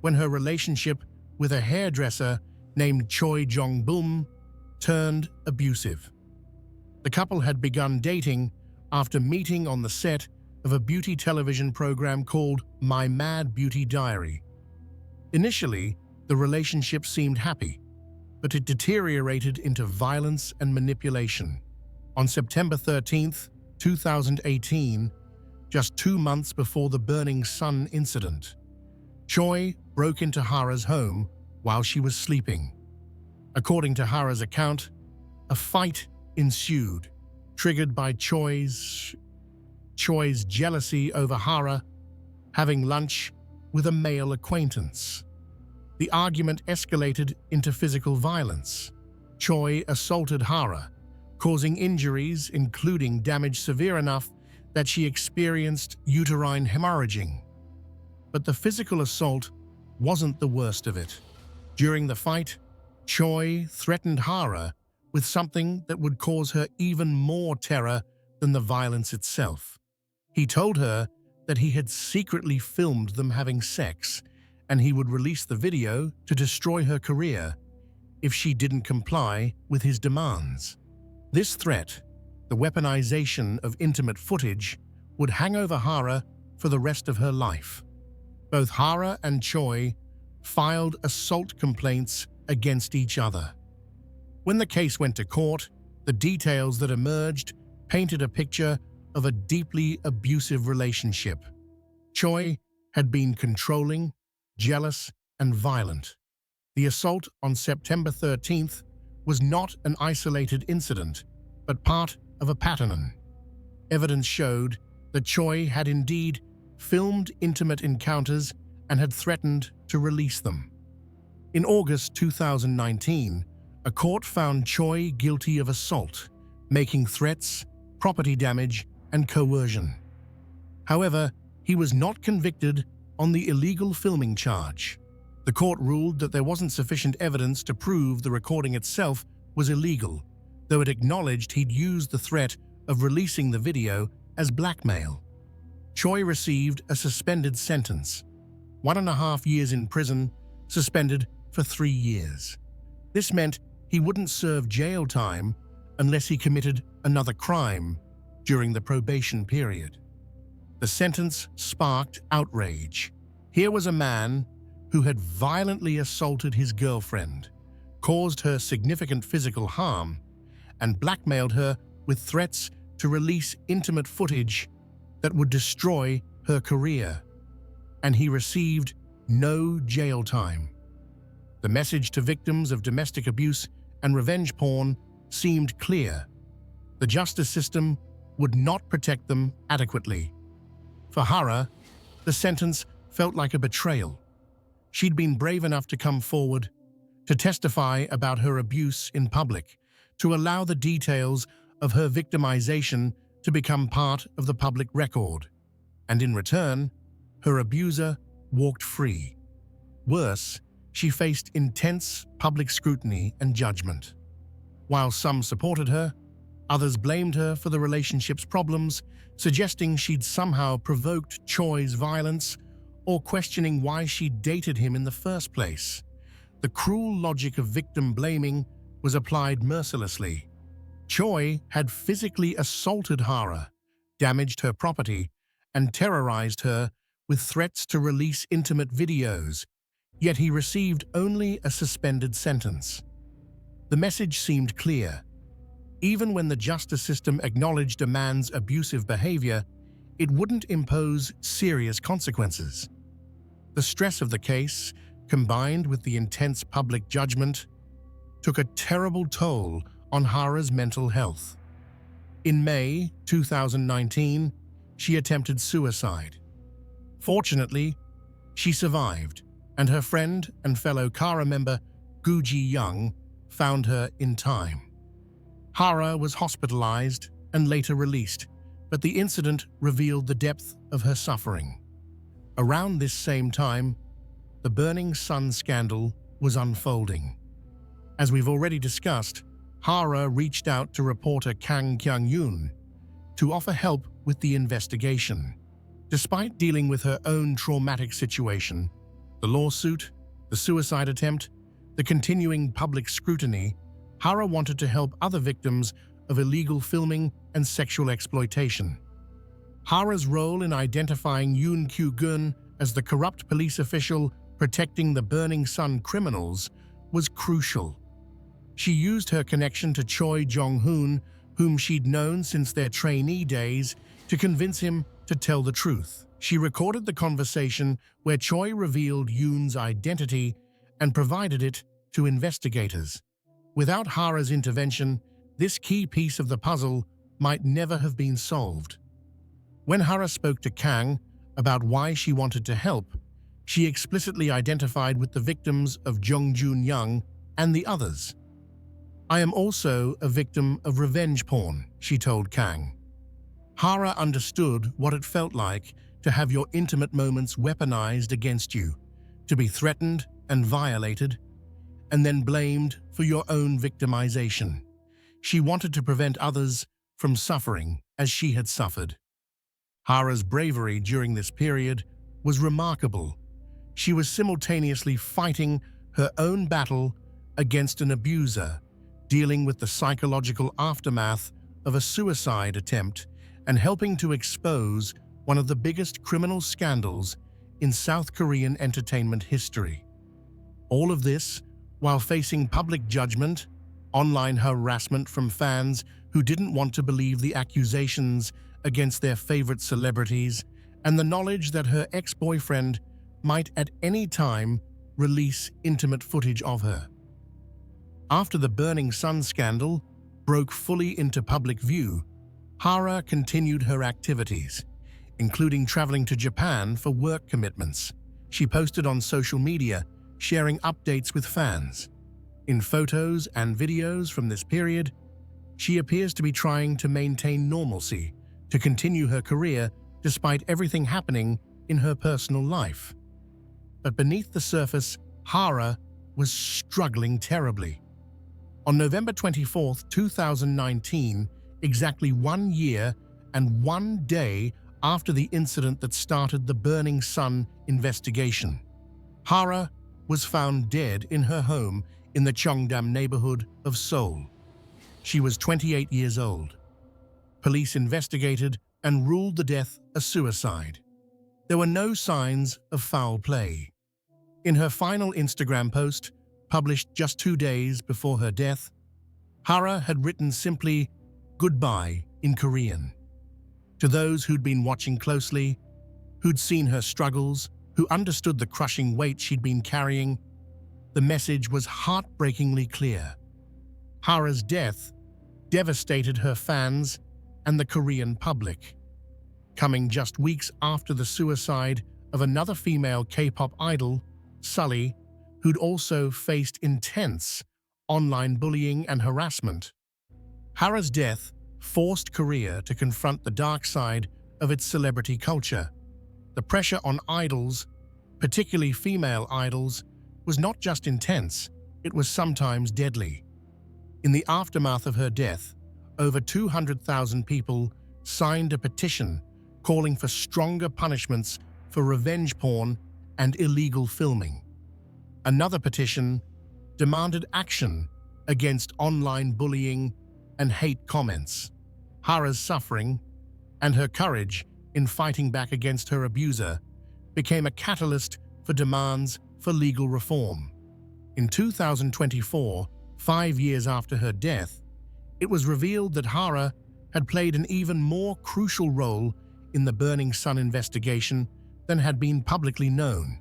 when her relationship with a hairdresser named Choi Jong-hoon turned abusive. The couple had begun dating after meeting on the set of a beauty television program called My Mad Beauty Diary. Initially, the relationship seemed happy. but it deteriorated into violence and manipulation. On September 13, 2018, just 2 months before the Burning Sun incident, Choi broke into Hara's home while she was sleeping. According to Hara's account, a fight ensued, triggered by Choi's jealousy over Hara having lunch with a male acquaintance. The argument escalated into physical violence. Choi assaulted Hara, causing injuries including damage severe enough that she experienced uterine hemorrhaging. But the physical assault wasn't the worst of it. During the fight, Choi threatened Hara with something that would cause her even more terror than the violence itself. He told her that he had secretly filmed them having sex, and he would release the video to destroy her career if she didn't comply with his demands. This threat, the weaponization of intimate footage, would hang over Hara for the rest of her life. Both Hara and Choi filed assault complaints against each other. When the case went to court, the details that emerged painted a picture of a deeply abusive relationship. Choi had been controlling, jealous, and violent. The assault on September 13th was not an isolated incident, but part of a pattern. Evidence showed that Choi had indeed filmed intimate encounters and had threatened to release them. In August 2019, a court found Choi guilty of assault, making threats, property damage, and coercion. However, he was not convicted on the illegal filming charge. The court ruled that there wasn't sufficient evidence to prove the recording itself was illegal, though it acknowledged he'd used the threat of releasing the video as blackmail. Choi received a suspended sentence, 1.5 years in prison, suspended for 3 years. This meant he wouldn't serve jail time unless he committed another crime during the probation period. The sentence sparked outrage. Here was a man who had violently assaulted his girlfriend, caused her significant physical harm, and blackmailed her with threats to release intimate footage that would destroy her career. And he received no jail time. The message to victims of domestic abuse and revenge porn seemed clear. The justice system would not protect them adequately. For Hara, the sentence felt like a betrayal. She'd been brave enough to come forward, to testify about her abuse in public, to allow the details of her victimization to become part of the public record. And in return, her abuser walked free. Worse, she faced intense public scrutiny and judgment. While some supported her, others blamed her for the relationship's problems, suggesting she'd somehow provoked Choi's violence or questioning why she dated him in the first place. The cruel logic of victim blaming was applied mercilessly. Choi had physically assaulted Hara, damaged her property, and terrorized her with threats to release intimate videos, yet he received only a suspended sentence. The message seemed clear. Even when the justice system acknowledged a man's abusive behavior, it wouldn't impose serious consequences. The stress of the case, combined with the intense public judgment, took a terrible toll on Hara's mental health. In May 2019, she attempted suicide. Fortunately, she survived, and her friend and fellow Kara member Jung Joon-young found her in time. Hara was hospitalized and later released, but the incident revealed the depth of her suffering. Around this same time, the Burning Sun scandal was unfolding. As we've already discussed, Hara reached out to reporter Kang Kyung-yoon to offer help with the investigation. Despite dealing with her own traumatic situation, the lawsuit, the suicide attempt, the continuing public scrutiny, Hara wanted to help other victims of illegal filming and sexual exploitation. Hara's role in identifying Yoon Kyu-gun as the corrupt police official protecting the Burning Sun criminals was crucial. She used her connection to Choi Jong-hoon, whom she'd known since their trainee days, to convince him to tell the truth. She recorded the conversation where Choi revealed Yoon's identity and provided it to investigators. Without Hara's intervention, this key piece of the puzzle might never have been solved. When Hara spoke to Kang about why she wanted to help, she explicitly identified with the victims of Jung Joon-young and the others. "I am also a victim of revenge porn," she told Kang. Hara understood what it felt like to have your intimate moments weaponized against you, to be threatened and violated, and then blamed for your own victimization. She wanted to prevent others from suffering as she had suffered. Hara's bravery during this period was remarkable. She was simultaneously fighting her own battle against an abuser, dealing with the psychological aftermath of a suicide attempt, and helping to expose one of the biggest criminal scandals in South Korean entertainment history. All of this while facing public judgment, online harassment from fans who didn't want to believe the accusations against their favorite celebrities, and the knowledge that her ex-boyfriend might at any time release intimate footage of her. After the Burning Sun scandal broke fully into public view, Hara continued her activities, including traveling to Japan for work commitments. She posted on social media, sharing updates with fans. In photos and videos from this period, she appears to be trying to maintain normalcy, to continue her career despite everything happening in her personal life. But beneath the surface, Hara was struggling terribly. On November 24, 2019, exactly 1 year and 1 day after the incident that started the Burning Sun investigation, Hara was found dead in her home in the Cheongdam neighborhood of Seoul. She was 28 years old. Police investigated and ruled the death a suicide. There were no signs of foul play. In her final Instagram post, published just 2 days before her death, Hara had written simply, "Goodbye" in Korean. To those who'd been watching closely, who'd seen her struggles, who understood the crushing weight she'd been carrying, the message was heartbreakingly clear. Hara's death devastated her fans and the Korean public, coming just weeks after the suicide of another female K-pop idol, Sulli, who'd also faced intense online bullying and harassment. Hara's death forced Korea to confront the dark side of its celebrity culture. The pressure on idols, particularly female idols, was not just intense, it was sometimes deadly. In the aftermath of her death, over 200,000 people signed a petition calling for stronger punishments for revenge porn and illegal filming. Another petition demanded action against online bullying and hate comments. Hara's suffering and her courage in fighting back against her abuser became a catalyst for demands for legal reform. In 2024, 5 years after her death, it was revealed that Hara had played an even more crucial role in the Burning Sun investigation than had been publicly known.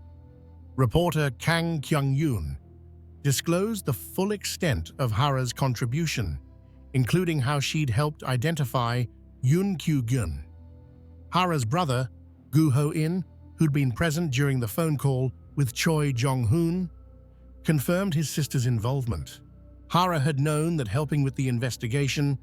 Reporter Kang Kyung-yoon disclosed the full extent of Hara's contribution, including how she'd helped identify Yoon Kyu-gun, Hara's brother, Gu Ho-in, who'd been present during the phone call with Choi Jong-hoon, confirmed his sister's involvement. Hara had known that helping with the investigation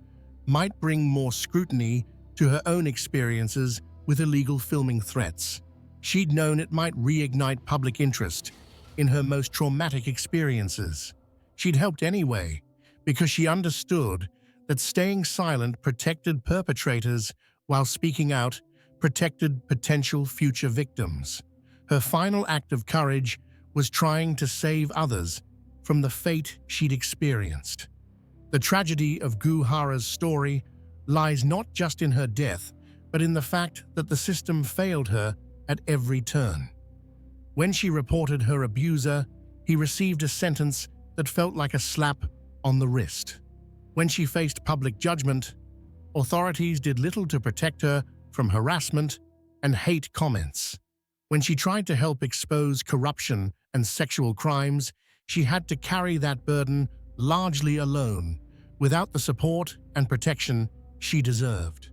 might bring more scrutiny to her own experiences with illegal filming threats. She'd known it might reignite public interest in her most traumatic experiences. She'd helped anyway, because she understood that staying silent protected perpetrators while speaking out protected potential future victims. Her final act of courage was trying to save others from the fate she'd experienced. The tragedy of Gu Hara's story lies not just in her death, but in the fact that the system failed her at every turn. When she reported her abuser, he received a sentence that felt like a slap on the wrist. When she faced public judgment, authorities did little to protect her from harassment and hate comments. When she tried to help expose corruption and sexual crimes, she had to carry that burden largely alone, without the support and protection she deserved.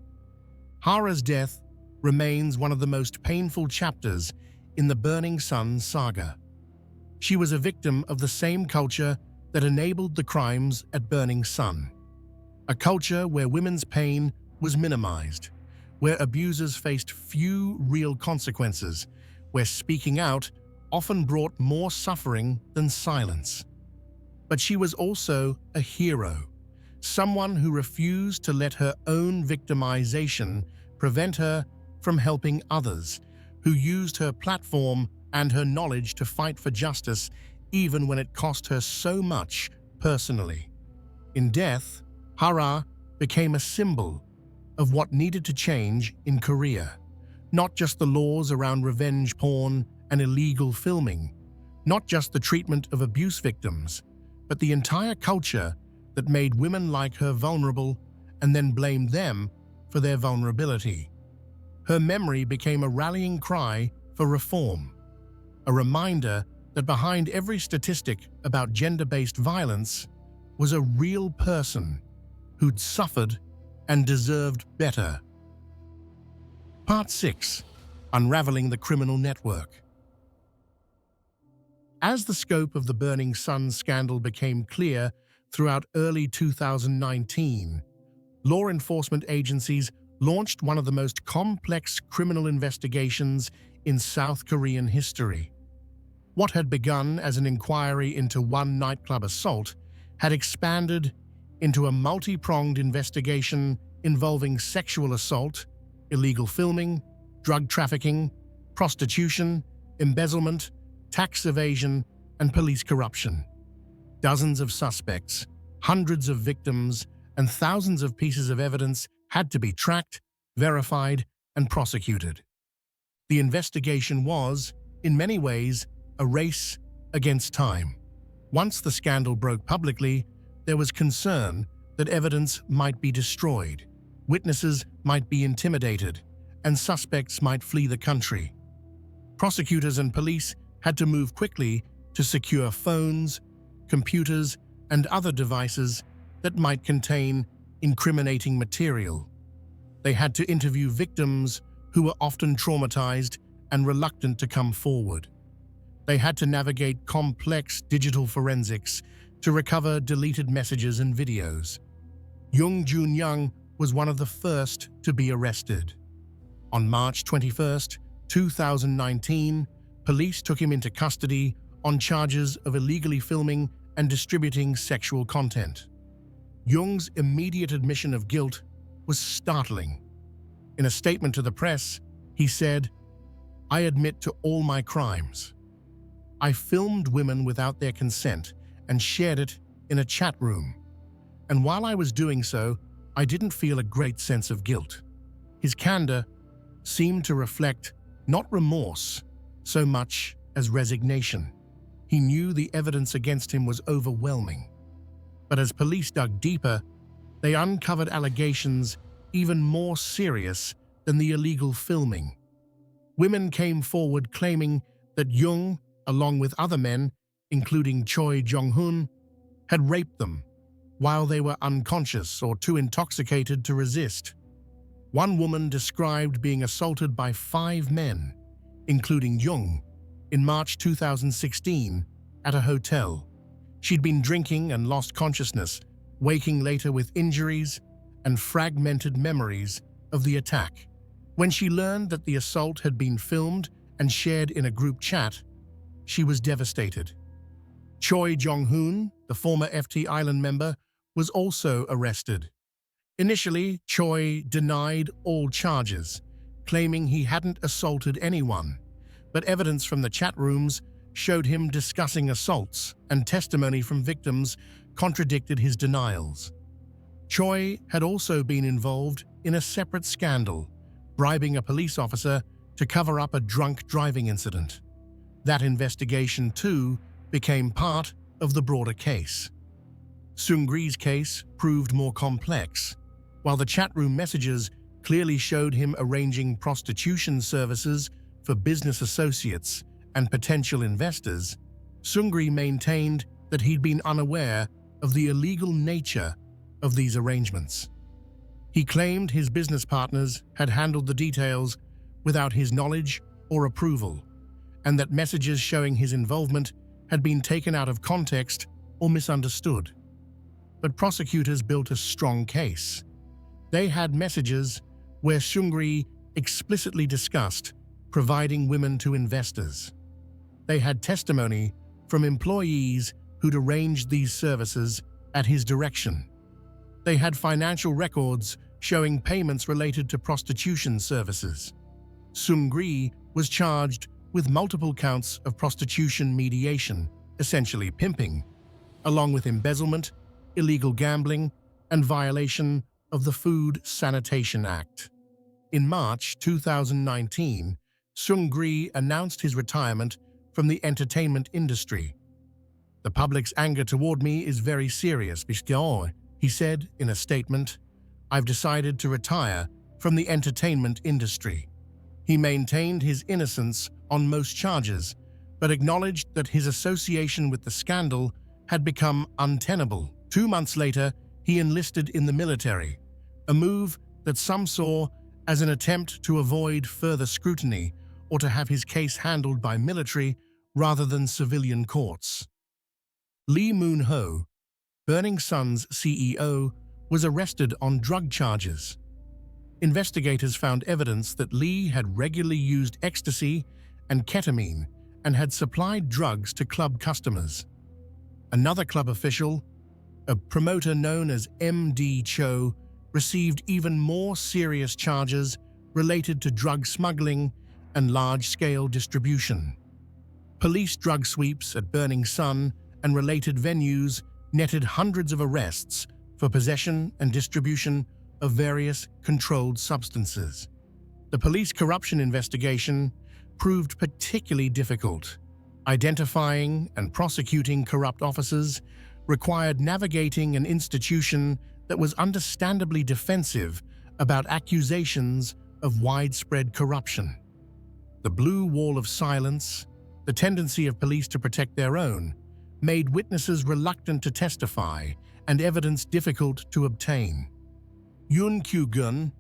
Hara's death remains one of the most painful chapters in the Burning Sun saga. She was a victim of the same culture that enabled the crimes at Burning Sun. A culture where women's pain was minimized, where abusers faced few real consequences, where speaking out often brought more suffering than silence. But she was also a hero, someone who refused to let her own victimization prevent her from helping others, who used her platform and her knowledge to fight for justice even when it cost her so much personally. In death, Hara became a symbol of what needed to change in Korea. Not just the laws around revenge porn and illegal filming, not just the treatment of abuse victims, but the entire culture that made women like her vulnerable and then blamed them for their vulnerability. Her memory became a rallying cry for reform, a reminder that behind every statistic about gender-based violence was a real person who'd suffered and deserved better. Part 6. Unraveling the Criminal Network. As the scope of the Burning Sun scandal became clear throughout early 2019, law enforcement agencies launched one of the most complex criminal investigations in South Korean history. What had begun as an inquiry into one nightclub assault had expanded into a multi-pronged investigation involving sexual assault, illegal filming, drug trafficking, prostitution, embezzlement, tax evasion, and police corruption. Dozens of suspects, hundreds of victims, and thousands of pieces of evidence had to be tracked, verified, and prosecuted. The investigation was, in many ways, a race against time. Once the scandal broke publicly, there was concern that evidence might be destroyed, witnesses might be intimidated, and suspects might flee the country. Prosecutors and police had to move quickly to secure phones, computers, and other devices that might contain incriminating material. They had to interview victims who were often traumatized and reluctant to come forward. They had to navigate complex digital forensics to recover deleted messages and videos. Jung Joon-young was one of the first to be arrested. On March 21, 2019, police took him into custody on charges of illegally filming and distributing sexual content. Jung's immediate admission of guilt was startling. In a statement to the press, he said, "I admit to all my crimes. I filmed women without their consent and shared it in a chat room. And while I was doing so, I didn't feel a great sense of guilt." His candor seemed to reflect not remorse so much as resignation. He knew the evidence against him was overwhelming. But as police dug deeper, they uncovered allegations even more serious than the illegal filming. Women came forward claiming that Jung, along with other men, including Choi Jong-hoon, had raped them while they were unconscious or too intoxicated to resist. One woman described being assaulted by 5 men, including Jung, in March 2016 at a hotel. She'd been drinking and lost consciousness, waking later with injuries and fragmented memories of the attack. When she learned that the assault had been filmed and shared in a group chat, she was devastated. Choi Jong-hoon, the former FT Island member, was also arrested. Initially, Choi denied all charges, claiming he hadn't assaulted anyone, but evidence from the chat rooms showed him discussing assaults, and testimony from victims contradicted his denials. Choi had also been involved in a separate scandal, bribing a police officer to cover up a drunk driving incident. That investigation, too, became part of the broader case. Seungri's case proved more complex. While the chat room messages clearly showed him arranging prostitution services for business associates and potential investors, Seungri maintained that he'd been unaware of the illegal nature of these arrangements. He claimed his business partners had handled the details without his knowledge or approval, and that messages showing his involvement had been taken out of context or misunderstood. But prosecutors built a strong case. They had messages where Seungri explicitly discussed providing women to investors. They had testimony from employees who'd arranged these services at his direction. They had financial records showing payments related to prostitution services. Seungri was charged with multiple counts of prostitution mediation, essentially pimping, along with embezzlement, illegal gambling, and violation of the Food Sanitation Act. In March 2019, Seungri announced his retirement from the entertainment industry. "The public's anger toward me is very serious, because," he said in a statement, "I've decided to retire from the entertainment industry." He maintained his innocence on most charges, but acknowledged that his association with the scandal had become untenable. 2 months later, he enlisted in the military, a move that some saw as an attempt to avoid further scrutiny or to have his case handled by military rather than civilian courts. Lee Moon-ho, Burning Sun's CEO, was arrested on drug charges. Investigators found evidence that Lee had regularly used ecstasy and ketamine and had supplied drugs to club customers. Another club official, a promoter known as MD Cho, received even more serious charges related to drug smuggling and large-scale distribution. Police drug sweeps at Burning Sun and related venues netted hundreds of arrests for possession and distribution of various controlled substances. The police corruption investigation proved particularly difficult. Identifying and prosecuting corrupt officers required navigating an institution that was understandably defensive about accusations of widespread corruption. The blue wall of silence, the tendency of police to protect their own, made witnesses reluctant to testify and evidence difficult to obtain. Yoon Kyu-gun,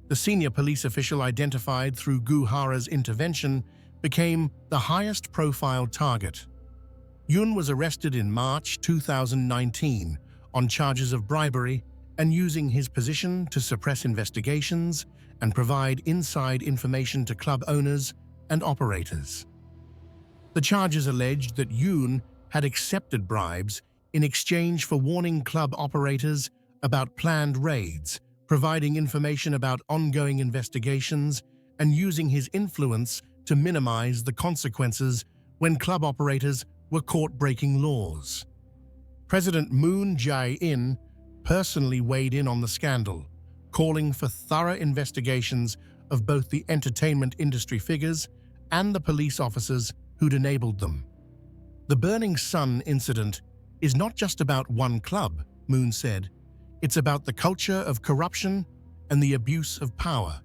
the senior police official identified through Gu Hara's intervention, became the highest-profile target. Yoon was arrested in March 2019 on charges of bribery and using his position to suppress investigations and provide inside information to club owners and operators. The charges alleged that Yoon had accepted bribes in exchange for warning club operators about planned raids, providing information about ongoing investigations, and using his influence to minimize the consequences when club operators were caught breaking laws. President Moon Jae-in personally weighed in on the scandal, calling for thorough investigations of both the entertainment industry figures and the police officers who'd enabled them. The Burning Sun incident is not just about one club, Moon said. It's about the culture of corruption and the abuse of power.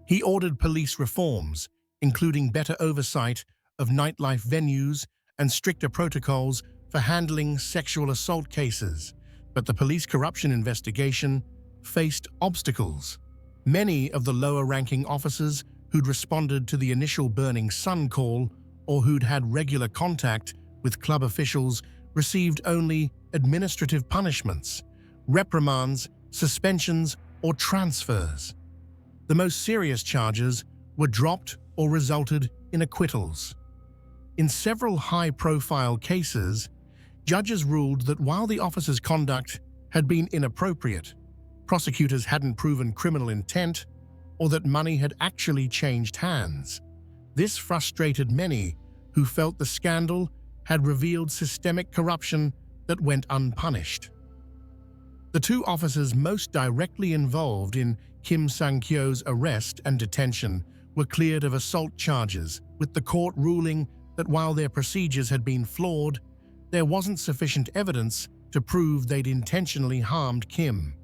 He ordered police reforms, including better oversight of nightlife venues and stricter protocols for handling sexual assault cases, but the police corruption investigation faced obstacles. Many of the lower-ranking officers who'd responded to the initial Burning Sun call or who'd had regular contact with club officials received only administrative punishments, reprimands, suspensions, or transfers. The most serious charges were dropped or resulted in acquittals. In several high-profile cases, judges ruled that while the officers' conduct had been inappropriate, prosecutors hadn't proven criminal intent or that money had actually changed hands. This frustrated many who felt the scandal had revealed systemic corruption that went unpunished. The two officers most directly involved in Kim Sang-kyo's arrest and detention were cleared of assault charges, with the court ruling that while their procedures had been flawed, there wasn't sufficient evidence to prove they'd intentionally harmed Kim.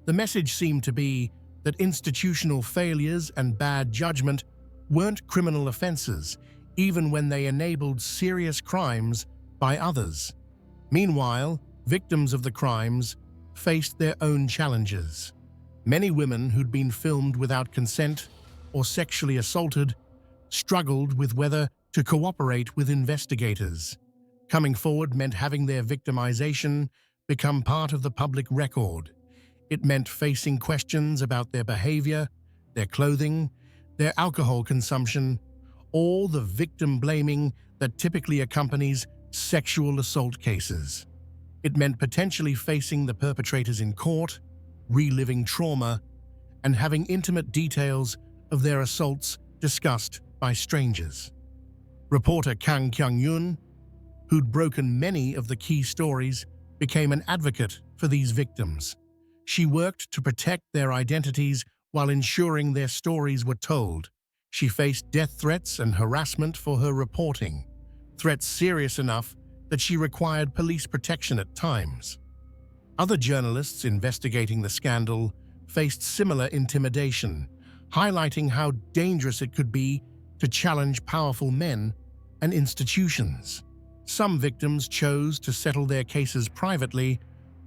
The message seemed to be that institutional failures and bad judgment weren't criminal offenses, even when they enabled serious crimes by others. Meanwhile, victims of the crimes faced their own challenges. Many women who'd been filmed without consent or sexually assaulted struggled with whether to cooperate with investigators. Coming forward meant having their victimization become part of the public record. It meant facing questions about their behavior, their clothing, their alcohol consumption, or the victim blaming that typically accompanies sexual assault cases. It meant potentially facing the perpetrators in court, reliving trauma, and having intimate details of their assaults discussed by strangers. Reporter Kang Kyung-yoon, who'd broken many of the key stories, became an advocate for these victims. She worked to protect their identities while ensuring their stories were told. She faced death threats and harassment for her reporting, threats serious enough that she required police protection at times. Other journalists investigating the scandal faced similar intimidation, highlighting how dangerous it could be to challenge powerful men and institutions. Some victims chose to settle their cases privately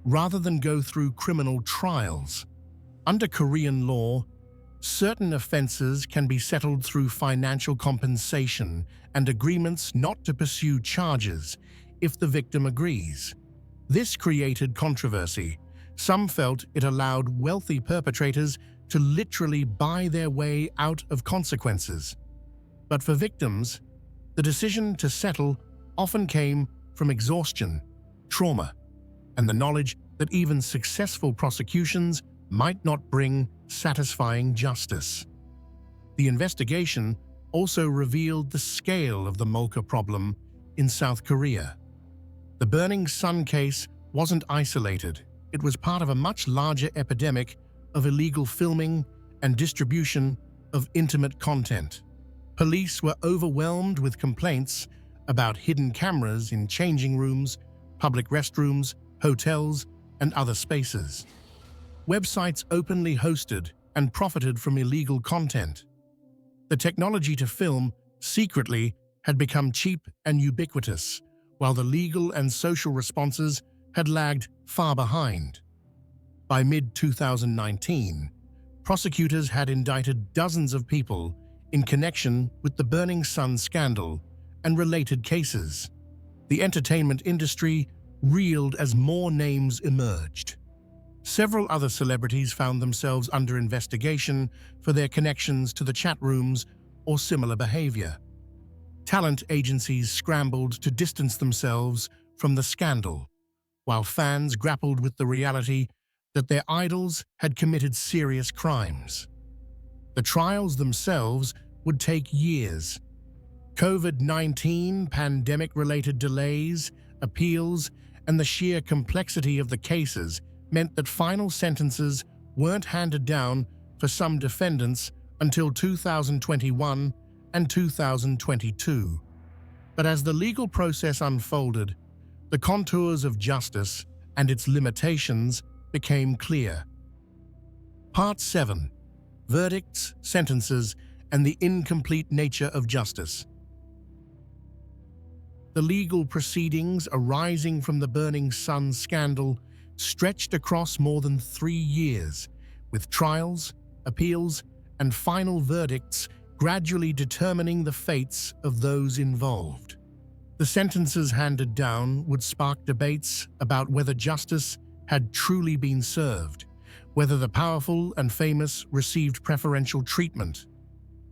rather than go through criminal trials. Under Korean law, certain offenses can be settled through financial compensation and agreements not to pursue charges if the victim agrees. This created controversy. Some felt it allowed wealthy perpetrators to literally buy their way out of consequences. But for victims, the decision to settle often came from exhaustion, trauma, and the knowledge that even successful prosecutions might not bring satisfying justice. The investigation also revealed the scale of the Molka problem in South Korea. The Burning Sun case wasn't isolated. It was part of a much larger epidemic of illegal filming and distribution of intimate content. Police were overwhelmed with complaints about hidden cameras in changing rooms, public restrooms, hotels, and other spaces. Websites openly hosted and profited from illegal content. The technology to film secretly had become cheap and ubiquitous, while the legal and social responses had lagged far behind. By mid-2019, prosecutors had indicted dozens of people in connection with the Burning Sun scandal and related cases. The entertainment industry reeled as more names emerged. Several other celebrities found themselves under investigation for their connections to the chat rooms or similar behavior. Talent agencies scrambled to distance themselves from the scandal, while fans grappled with the reality that their idols had committed serious crimes. The trials themselves would take years. COVID-19 pandemic-related delays, appeals, and the sheer complexity of the cases meant that final sentences weren't handed down for some defendants until 2021 and 2022. But as the legal process unfolded, the contours of justice and its limitations became clear. Part 7. Verdicts, Sentences, and the Incomplete Nature of Justice. The legal proceedings arising from the Burning Sun scandal stretched across more than 3 years, with trials, appeals, and final verdicts gradually determining the fates of those involved. The sentences handed down would spark debates about whether justice had truly been served, whether the powerful and famous received preferential treatment,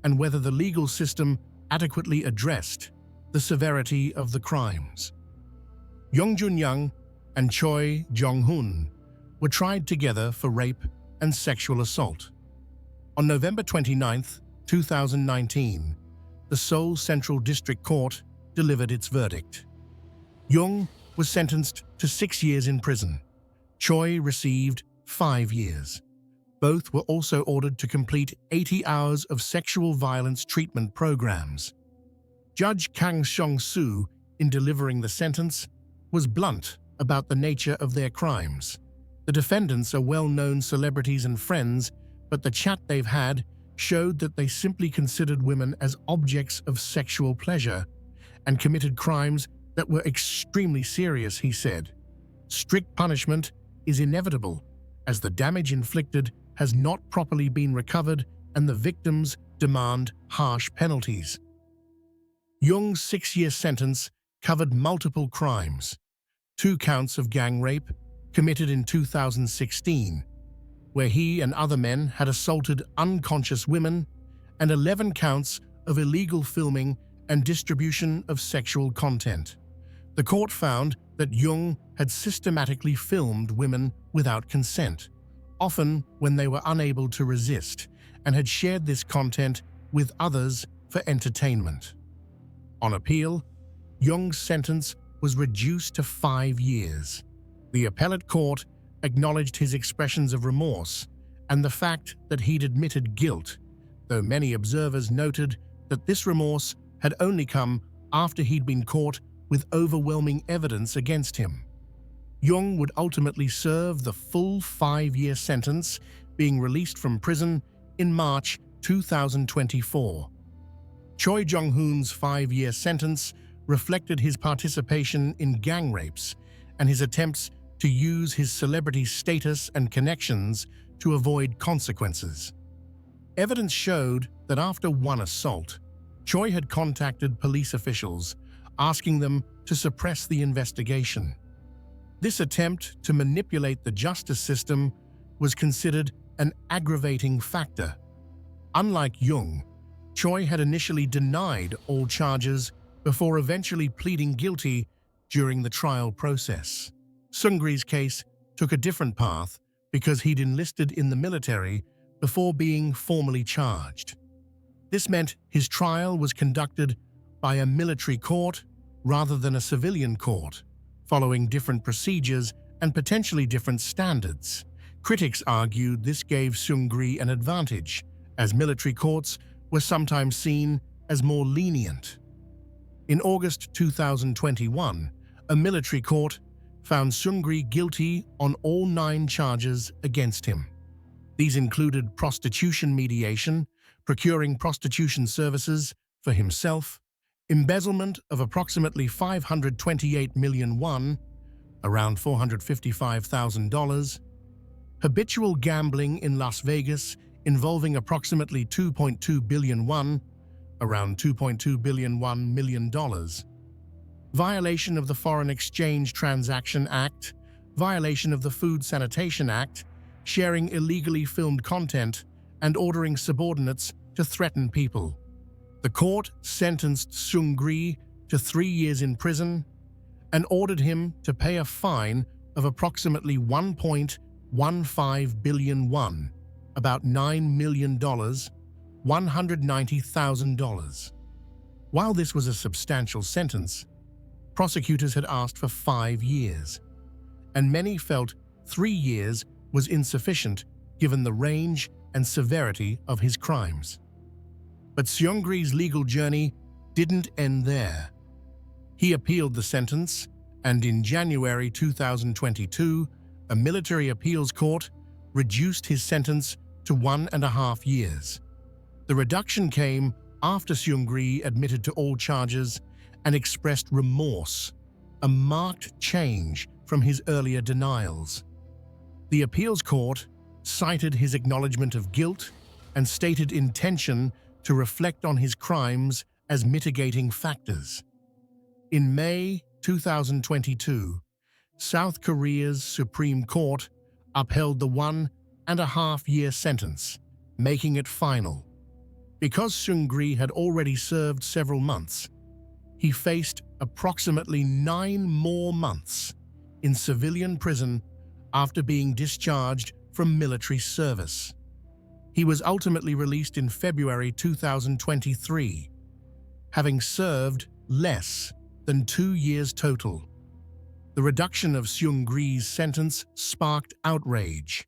and whether the legal system adequately addressed the severity of the crimes. Jung Joon-young and Choi Jong-hoon were tried together for rape and sexual assault. On November 29, 2019, the Seoul Central District Court delivered its verdict. Jung was sentenced to 6 years in prison. Choi received 5 years. Both were also ordered to complete 80 hours of sexual violence treatment programs. Judge Kang Sung-soo, in delivering the sentence, was blunt about the nature of their crimes. The defendants are well-known celebrities and friends, but the chat they've had showed that they simply considered women as objects of sexual pleasure and committed crimes that were extremely serious, he said. Strict punishment is inevitable, as the damage inflicted has not properly been recovered and the victims demand harsh penalties. Jung's 6-year sentence covered multiple crimes: 2 counts of gang rape committed in 2016, where he and other men had assaulted unconscious women, and 11 counts of illegal filming and distribution of sexual content. The court found that Jung had systematically filmed women without consent, often when they were unable to resist, and had shared this content with others for entertainment. On appeal, Jung's sentence was reduced to 5 years. The appellate court acknowledged his expressions of remorse and the fact that he'd admitted guilt, though many observers noted that this remorse had only come after he'd been caught with overwhelming evidence against him. Jung would ultimately serve the full 5-year sentence, being released from prison in March 2024. Choi Jong-hoon's 5-year sentence reflected his participation in gang rapes and his attempts to use his celebrity status and connections to avoid consequences. Evidence showed that after one assault, Choi had contacted police officials, asking them to suppress the investigation. This attempt to manipulate the justice system was considered an aggravating factor. Unlike Jung, Choi had initially denied all charges before eventually pleading guilty during the trial process. Seungri's case took a different path because he'd enlisted in the military before being formally charged. This meant his trial was conducted by a military court rather than a civilian court, following different procedures and potentially different standards. Critics argued this gave Seungri an advantage, as military courts were sometimes seen as more lenient. In August 2021, a military court found Seungri guilty on all 9 charges against him. These included prostitution mediation, procuring prostitution services for himself, embezzlement of approximately 528 million won, around $455,000, habitual gambling in Las Vegas involving approximately 2.2 billion won, around $2.2 billion million, violation of the Foreign Exchange Transaction Act, violation of the Food Sanitation Act, sharing illegally filmed content, and ordering subordinates to threaten people. The court sentenced Seungri to 3 years in prison and ordered him to pay a fine of approximately 1.15 billion won, about $9 million, $190,000. While this was a substantial sentence, prosecutors had asked for 5 years, and many felt 3 years was insufficient given the range and severity of his crimes. But Seungri's legal journey didn't end there. He appealed the sentence, and in January 2022, a military appeals court reduced his sentence to 1.5 years. The reduction came after Seungri admitted to all charges and expressed remorse, a marked change from his earlier denials. The appeals court cited his acknowledgement of guilt and stated intention to reflect on his crimes as mitigating factors. In May 2022, South Korea's Supreme Court upheld the 1.5-year sentence, making it final. Because Seungri had already served several months, he faced approximately 9 more months in civilian prison after being discharged from military service. He was ultimately released in February 2023, having served less than 2 years total. The reduction of Seungri's sentence sparked outrage.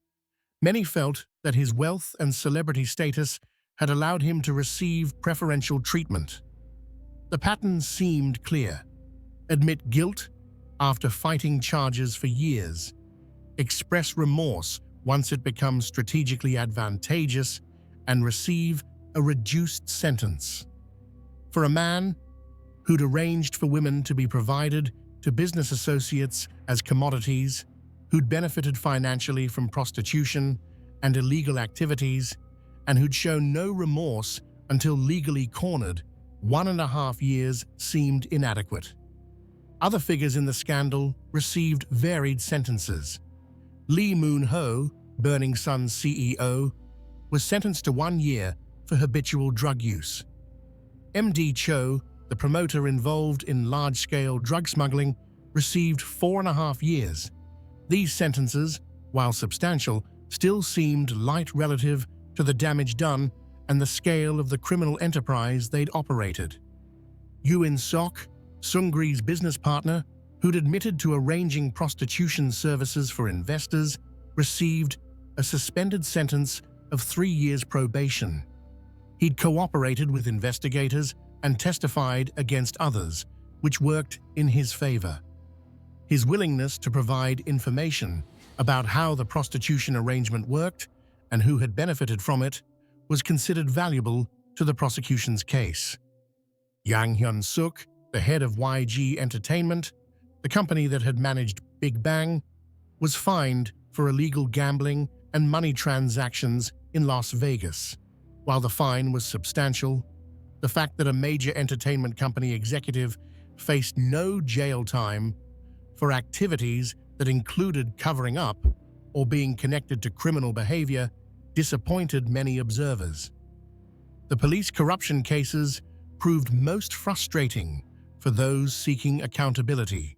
Many felt that his wealth and celebrity status had allowed him to receive preferential treatment. The pattern seemed clear: admit guilt, after fighting charges for years, express remorse once it becomes strategically advantageous, and receive a reduced sentence. For a man who'd arranged for women to be provided to business associates as commodities, who'd benefited financially from prostitution and illegal activities, and who'd shown no remorse until legally cornered, 1.5 years seemed inadequate. Other figures in the scandal received varied sentences. Lee Moon-ho, Burning Sun's CEO, was sentenced to 1 year for habitual drug use. MD Cho, the promoter involved in large-scale drug smuggling, received 4.5 years. These sentences, while substantial, still seemed light relative to the damage done and the scale of the criminal enterprise they'd operated. Yoon Sok, Seungri's business partner, who'd admitted to arranging prostitution services for investors, received a suspended sentence of 3 years probation. He'd cooperated with investigators and testified against others, which worked in his favor. His willingness to provide information about how the prostitution arrangement worked and who had benefited from it was considered valuable to the prosecution's case. Yang Hyun-suk, the head of YG Entertainment, the company that had managed BigBang, was fined for illegal gambling and money transactions in Las Vegas. While the fine was substantial, the fact that a major entertainment company executive faced no jail time for activities that included covering up or being connected to criminal behavior disappointed many observers. The police corruption cases proved most frustrating for those seeking accountability.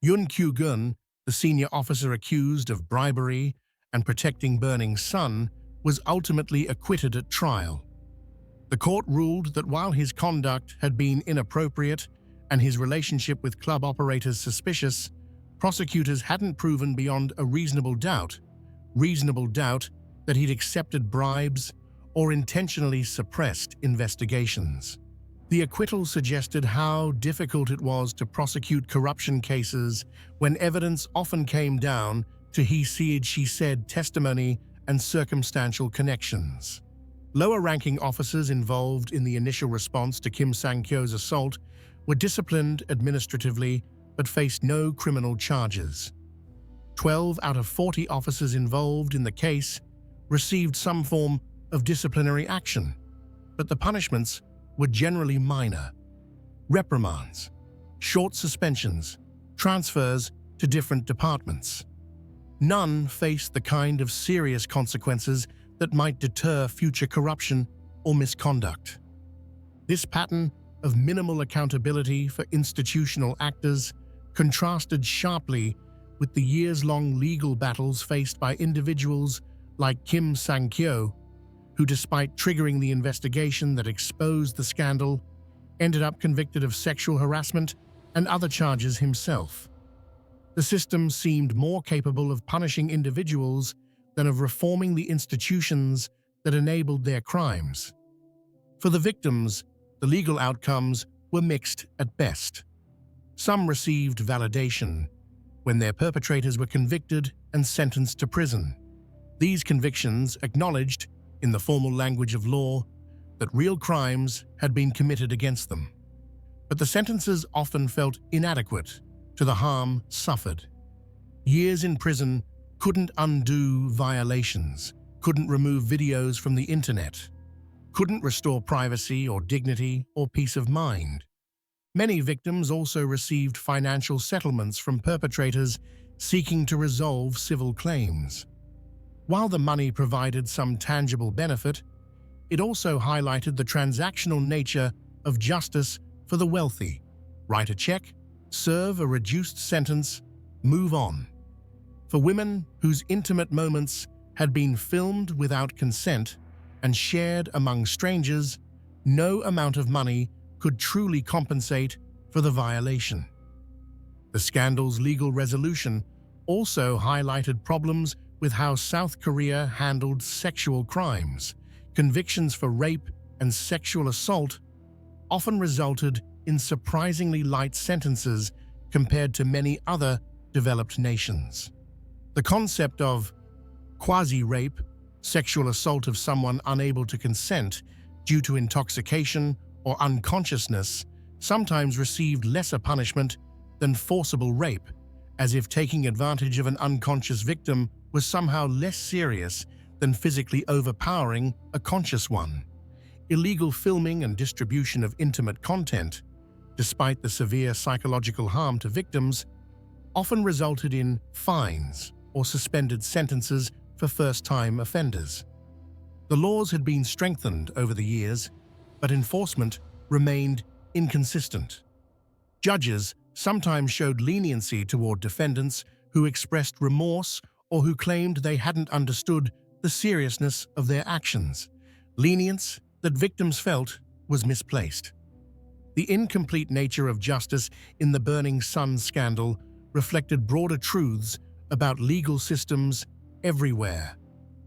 Yoon Kyu-gun, the senior officer accused of bribery and protecting Burning Sun, was ultimately acquitted at trial. The court ruled that while his conduct had been inappropriate and his relationship with club operators suspicious, prosecutors hadn't proven beyond a reasonable doubt that he'd accepted bribes or intentionally suppressed investigations. The acquittal suggested how difficult it was to prosecute corruption cases when evidence often came down to he said, she said testimony and circumstantial connections. Lower-ranking officers involved in the initial response to Kim Sang-kyo's assault were disciplined administratively but faced no criminal charges. 12 out of 40 officers involved in the case received some form of disciplinary action, but the punishments were generally minor: reprimands, short suspensions, transfers to different departments. None faced the kind of serious consequences that might deter future corruption or misconduct. This pattern of minimal accountability for institutional actors contrasted sharply with the years-long legal battles faced by individuals like Kim Sang-kyo, who, despite triggering the investigation that exposed the scandal, ended up convicted of sexual harassment and other charges himself. The system seemed more capable of punishing individuals than of reforming the institutions that enabled their crimes. For the victims, the legal outcomes were mixed at best. Some received validation when their perpetrators were convicted and sentenced to prison. These convictions acknowledged, in the formal language of law, that real crimes had been committed against them. But the sentences often felt inadequate to the harm suffered. Years in prison couldn't undo violations, couldn't remove videos from the internet, couldn't restore privacy or dignity or peace of mind. Many victims also received financial settlements from perpetrators seeking to resolve civil claims. While the money provided some tangible benefit, it also highlighted the transactional nature of justice for the wealthy. Write a check, serve a reduced sentence, move on. For women whose intimate moments had been filmed without consent and shared among strangers, no amount of money could truly compensate for the violation. The scandal's legal resolution also highlighted problems with how South Korea handled sexual crimes. Convictions for rape and sexual assault often resulted in surprisingly light sentences compared to many other developed nations. The concept of quasi-rape, sexual assault of someone unable to consent due to intoxication or unconsciousness, sometimes received lesser punishment than forcible rape, as if taking advantage of an unconscious victim was somehow less serious than physically overpowering a conscious one. Illegal filming and distribution of intimate content, despite the severe psychological harm to victims, often resulted in fines or suspended sentences for first-time offenders. The laws had been strengthened over the years, but enforcement remained inconsistent. Judges sometimes showed leniency toward defendants who expressed remorse or who claimed they hadn't understood the seriousness of their actions. Lenience that victims felt was misplaced. The incomplete nature of justice in the Burning Sun scandal reflected broader truths about legal systems everywhere.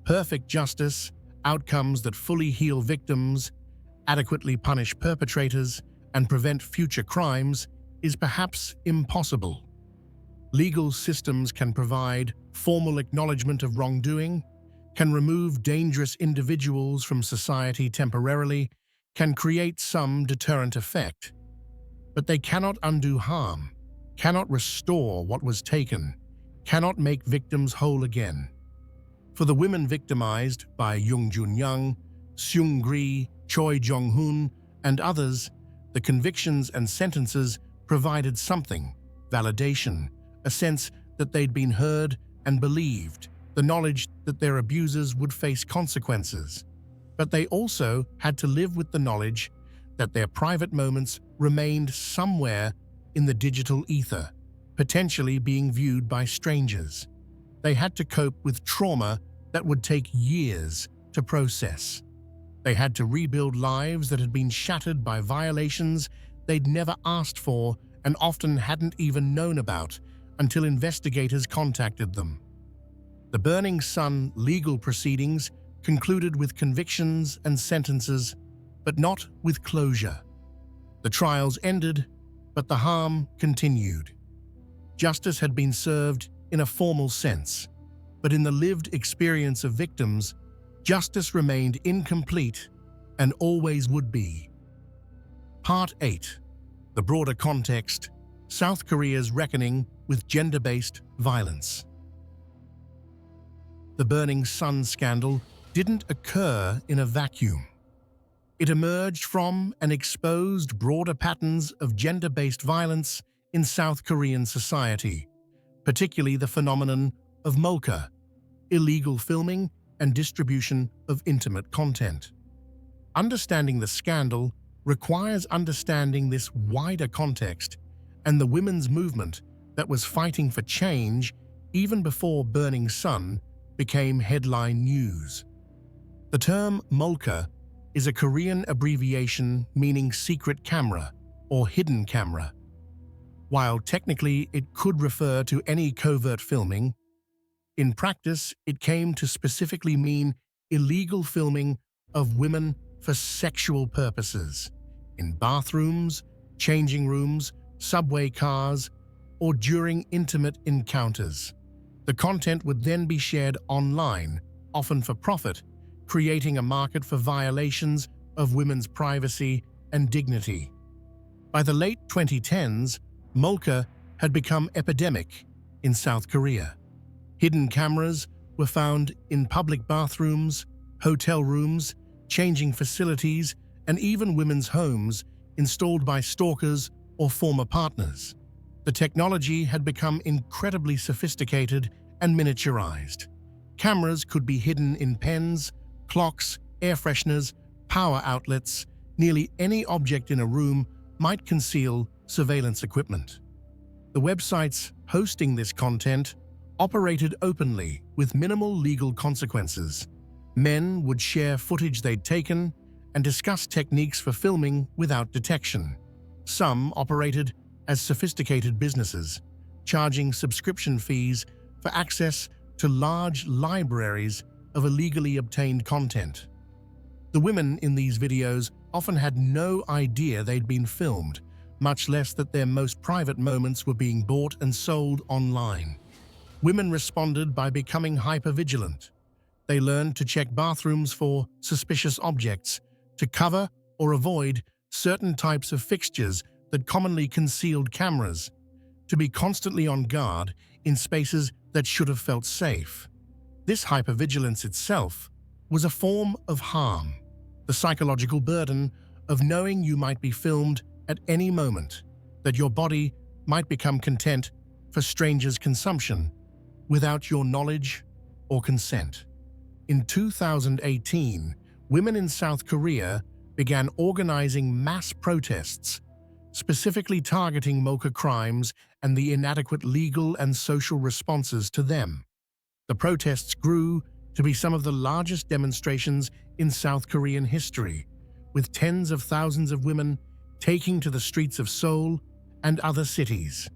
Perfect justice, outcomes that fully heal victims, adequately punish perpetrators, and prevent future crimes is perhaps impossible. Legal systems can provide formal acknowledgement of wrongdoing, can remove dangerous individuals from society temporarily, can create some deterrent effect. But they cannot undo harm, cannot restore what was taken, cannot make victims whole again. For the women victimized by Jung Joon-young, Seungri, Choi Jong-hoon, and others, the convictions and sentences provided something, validation, a sense that they'd been heard and believed, the knowledge that their abusers would face consequences. But they also had to live with the knowledge that their private moments remained somewhere in the digital ether, potentially being viewed by strangers. They had to cope with trauma that would take years to process. They had to rebuild lives that had been shattered by violations they'd never asked for and often hadn't even known about until investigators contacted them. The Burning Sun legal proceedings concluded with convictions and sentences, but not with closure. The trials ended, but the harm continued. Justice had been served in a formal sense, but in the lived experience of victims, justice remained incomplete and always would be. Part 8. The broader context: South Korea's reckoning with gender-based violence. The Burning Sun scandal didn't occur in a vacuum. It emerged from and exposed broader patterns of gender-based violence in South Korean society, particularly the phenomenon of molka, illegal filming and distribution of intimate content. Understanding the scandal requires understanding this wider context and the women's movement that was fighting for change even before Burning Sun became headline news. The term molka is a Korean abbreviation meaning secret camera or hidden camera. While technically it could refer to any covert filming, in practice it came to specifically mean illegal filming of women for sexual purposes in bathrooms, changing rooms, subway cars, or during intimate encounters. The content would then be shared online, often for profit, creating a market for violations of women's privacy and dignity. By the late 2010s, molka had become epidemic in South Korea. Hidden cameras were found in public bathrooms, hotel rooms, changing facilities, and even women's homes, installed by stalkers or former partners. The technology had become incredibly sophisticated and miniaturized. Cameras could be hidden in pens, clocks, air fresheners, power outlets. Nearly any object in a room might conceal surveillance equipment. The websites hosting this content operated openly with minimal legal consequences. Men would share footage they'd taken and discuss techniques for filming without detection. Some operated as sophisticated businesses, charging subscription fees for access to large libraries of illegally obtained content. The women in these videos often had no idea they'd been filmed, much less that their most private moments were being bought and sold online. Women responded by becoming hypervigilant. They learned to check bathrooms for suspicious objects, to cover or avoid certain types of fixtures that commonly concealed cameras, to be constantly on guard in spaces that should have felt safe. This hypervigilance itself was a form of harm, the psychological burden of knowing you might be filmed at any moment, that your body might become content for strangers' consumption without your knowledge or consent. In 2018, women in South Korea began organizing mass protests, specifically targeting mocha crimes and the inadequate legal and social responses to them. The protests grew to be some of the largest demonstrations in South Korean history, with tens of thousands of women taking to the streets of Seoul and other cities.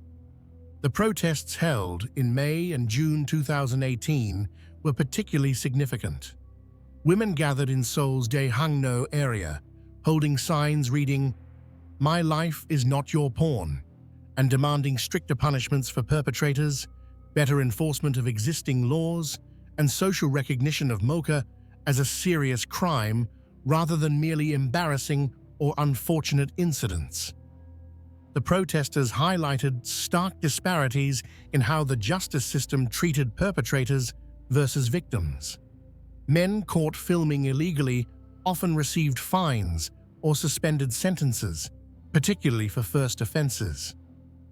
The protests held in May and June 2018 were particularly significant. Women gathered in Seoul's Daehangno area, holding signs reading, "My life is not your porn," and demanding stricter punishments for perpetrators, better enforcement of existing laws, and social recognition of mocha as a serious crime rather than merely embarrassing or unfortunate incidents. The protesters highlighted stark disparities in how the justice system treated perpetrators versus victims. Men caught filming illegally often received fines or suspended sentences, particularly for first offenses.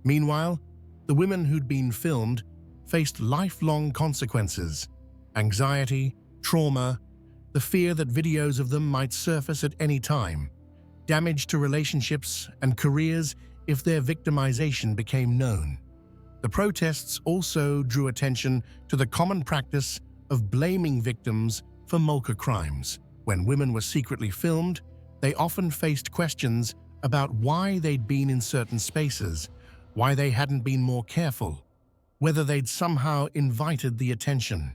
Meanwhile, the women who'd been filmed faced lifelong consequences: anxiety, trauma, the fear that videos of them might surface at any time, damage to relationships and careers if their victimization became known. The protests also drew attention to the common practice of blaming victims for mocha crimes. When women were secretly filmed, they often faced questions about why they'd been in certain spaces, why they hadn't been more careful, whether they'd somehow invited the attention.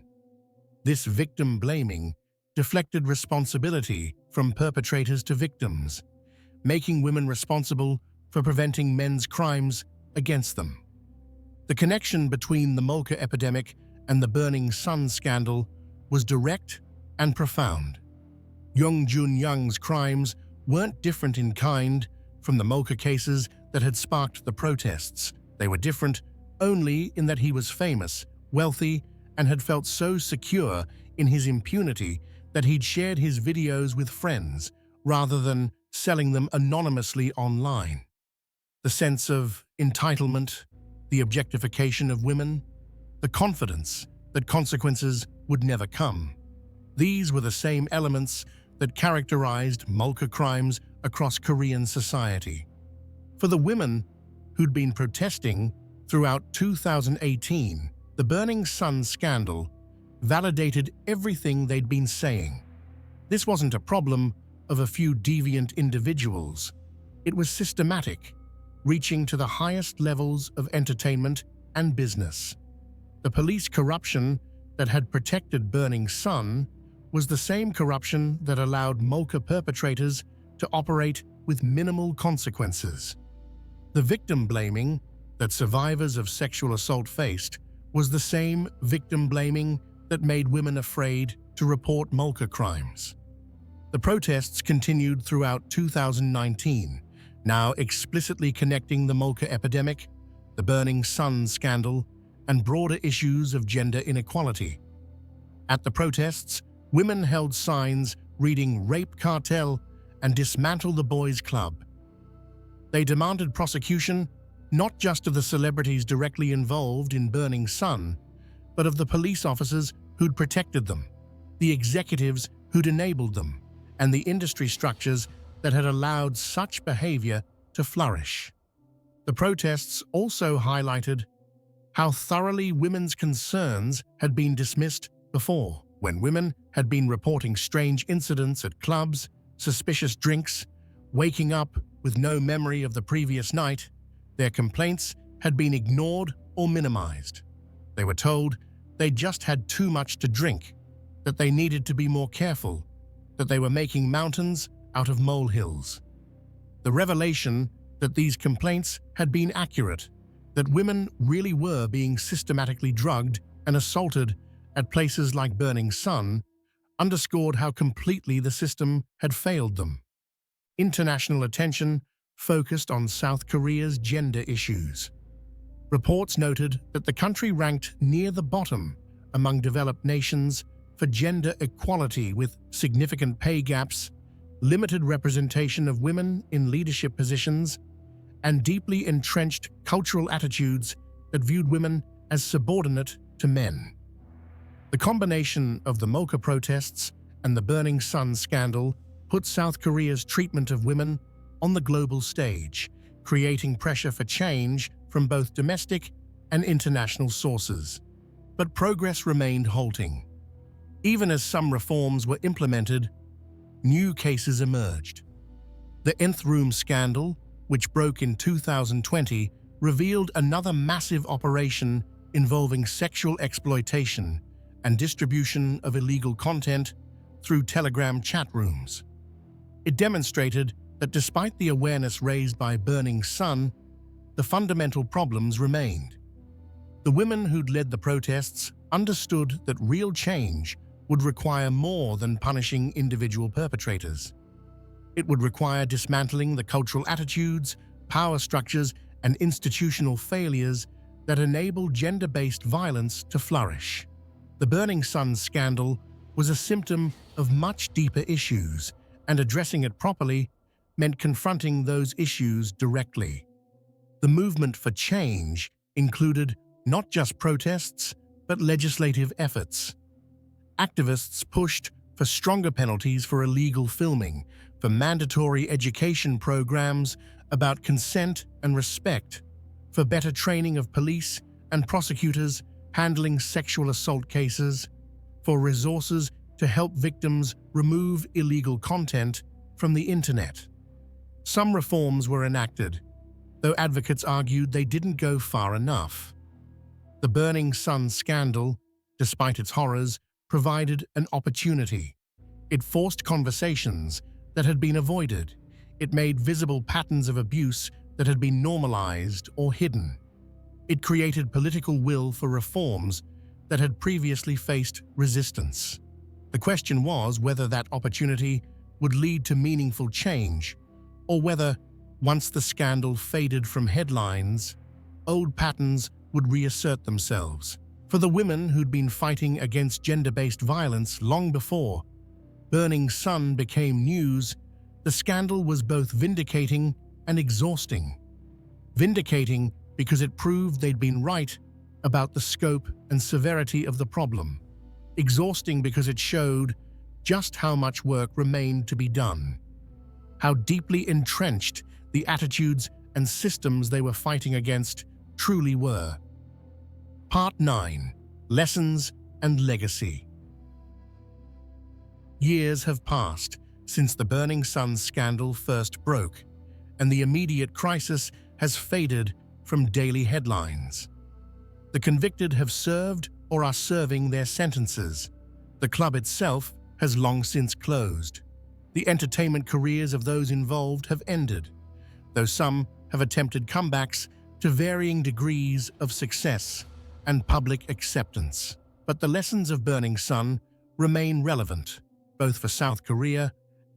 This victim blaming deflected responsibility from perpetrators to victims, making women responsible for preventing men's crimes against them. The connection between the mocha epidemic and the Burning Sun scandal was direct and profound. Jung Joon-young's crimes weren't different in kind from the mocha cases that had sparked the protests. They were different only in that he was famous, wealthy, and had felt so secure in his impunity that he'd shared his videos with friends rather than selling them anonymously online. The sense of entitlement, the objectification of women, the confidence that consequences would never come. These were the same elements that characterized mocha crimes across Korean society. For the women who'd been protesting throughout 2018, the Burning Sun scandal validated everything they'd been saying. This wasn't a problem of a few deviant individuals. It was systematic, reaching to the highest levels of entertainment and business. The police corruption that had protected Burning Sun was the same corruption that allowed mocha perpetrators to operate with minimal consequences. The victim blaming that survivors of sexual assault faced was the same victim blaming that made women afraid to report mocha crimes. The protests continued throughout 2019, now explicitly connecting the mocha epidemic, the Burning Sun scandal, and broader issues of gender inequality. At the protests, women held signs reading "Rape Cartel" and "Dismantle the Boys Club." They demanded prosecution not just of the celebrities directly involved in Burning Sun, but of the police officers who'd protected them, the executives who'd enabled them, and the industry structures that had allowed such behavior to flourish. The protests also highlighted how thoroughly women's concerns had been dismissed before, when women had been reporting strange incidents at clubs, suspicious drinks, waking up with no memory of the previous night. Their complaints had been ignored or minimized. They were told they just had too much to drink, that they needed to be more careful, that they were making mountains out of molehills. The revelation that these complaints had been accurate, that women really were being systematically drugged and assaulted at places like Burning Sun, underscored how completely the system had failed them. International attention focused on South Korea's gender issues. Reports noted that the country ranked near the bottom among developed nations for gender equality, with significant pay gaps, limited representation of women in leadership positions, and deeply entrenched cultural attitudes that viewed women as subordinate to men. The combination of the Mocha protests and the Burning Sun scandal put South Korea's treatment of women on the global stage, creating pressure for change from both domestic and international sources. But progress remained halting. Even as some reforms were implemented, new cases emerged. The Nth Room scandal, which broke in 2020, revealed another massive operation involving sexual exploitation and distribution of illegal content through Telegram chat rooms. It demonstrated that despite the awareness raised by Burning Sun, the fundamental problems remained. The women who'd led the protests understood that real change would require more than punishing individual perpetrators. It would require dismantling the cultural attitudes, power structures, and institutional failures that enable gender-based violence to flourish. The Burning Sun scandal was a symptom of much deeper issues, and addressing it properly meant confronting those issues directly. The movement for change included not just protests, but legislative efforts. Activists pushed for stronger penalties for illegal filming, for mandatory education programs about consent and respect, for better training of police and prosecutors handling sexual assault cases, for resources to help victims remove illegal content from the internet. Some reforms were enacted, though advocates argued they didn't go far enough. The Burning Sun scandal, despite its horrors, provided an opportunity. It forced conversations that had been avoided. It made visible patterns of abuse that had been normalized or hidden. It created political will for reforms that had previously faced resistance. The question was whether that opportunity would lead to meaningful change, or whether, once the scandal faded from headlines, old patterns would reassert themselves. For the women who'd been fighting against gender-based violence long before Burning Sun became news, the scandal was both vindicating and exhausting. Vindicating because it proved they'd been right about the scope and severity of the problem. Exhausting because it showed just how much work remained to be done, how deeply entrenched the attitudes and systems they were fighting against truly were. Part 9. Lessons and Legacy. Years have passed since the Burning Sun scandal first broke, and the immediate crisis has faded from daily headlines. The convicted have served or are serving their sentences. The club itself has long since closed. The entertainment careers of those involved have ended, though some have attempted comebacks to varying degrees of success and public acceptance. But the lessons of Burning Sun remain relevant, both for South Korea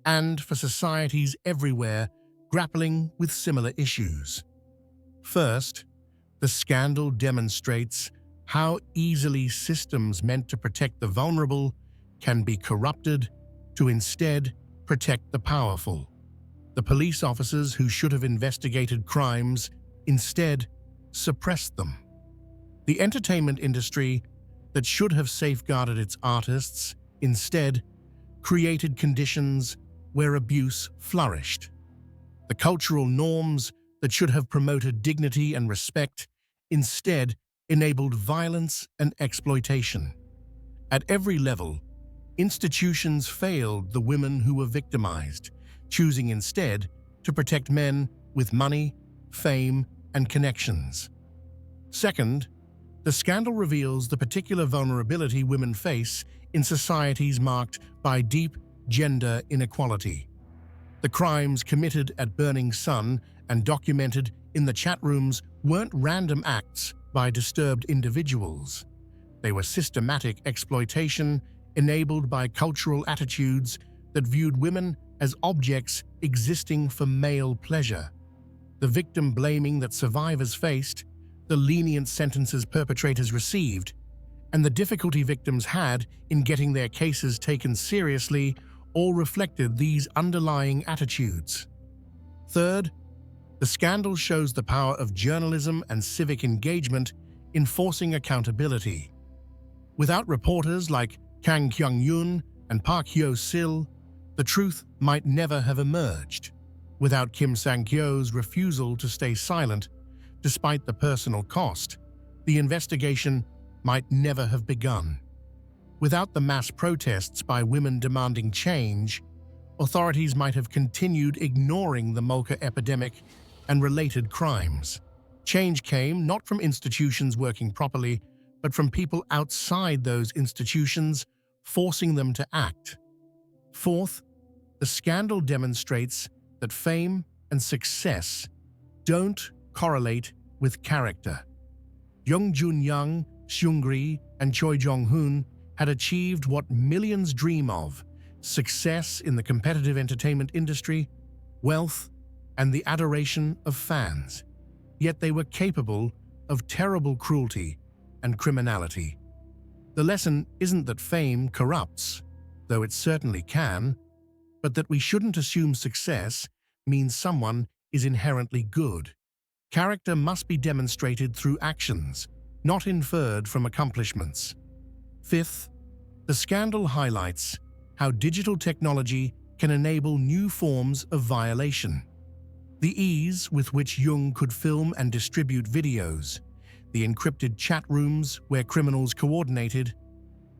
and for societies everywhere grappling with similar issues. First, the scandal demonstrates how easily systems meant to protect the vulnerable can be corrupted to instead protect the powerful. The police officers who should have investigated crimes instead suppressed them. The entertainment industry that should have safeguarded its artists instead created conditions where abuse flourished. The cultural norms that should have promoted dignity and respect instead enabled violence and exploitation. At every level, institutions failed the women who were victimized, choosing instead to protect men with money, fame, and connections. Second, the scandal reveals the particular vulnerability women face in societies marked by deep gender inequality. The crimes committed at Burning Sun and documented in the chat rooms weren't random acts by disturbed individuals. They were systematic exploitation enabled by cultural attitudes that viewed women as objects existing for male pleasure. The victim blaming that survivors faced, the lenient sentences perpetrators received, and the difficulty victims had in getting their cases taken seriously all reflected these underlying attitudes. Third, the scandal shows the power of journalism and civic engagement in forcing accountability. Without reporters like Kang Kyung-yoon and Park Hyo-sil, the truth might never have emerged. Without Kim Sang-kyo's refusal to stay silent, despite the personal cost, the investigation might never have begun. Without the mass protests by women demanding change, authorities might have continued ignoring the Molka epidemic and related crimes. Change came not from institutions working properly, but from people outside those institutions, forcing them to act. Fourth, the scandal demonstrates that fame and success don't correlate with character. Jung Joon-young, Seungri, and Choi Jong-hoon had achieved what millions dream of: success in the competitive entertainment industry, wealth, and the adoration of fans. Yet they were capable of terrible cruelty and criminality. The lesson isn't that fame corrupts, though it certainly can, but that we shouldn't assume success means someone is inherently good. Character must be demonstrated through actions, not inferred from accomplishments. Fifth, the scandal highlights how digital technology can enable new forms of violation. The ease with which Jung could film and distribute videos, the encrypted chat rooms where criminals coordinated,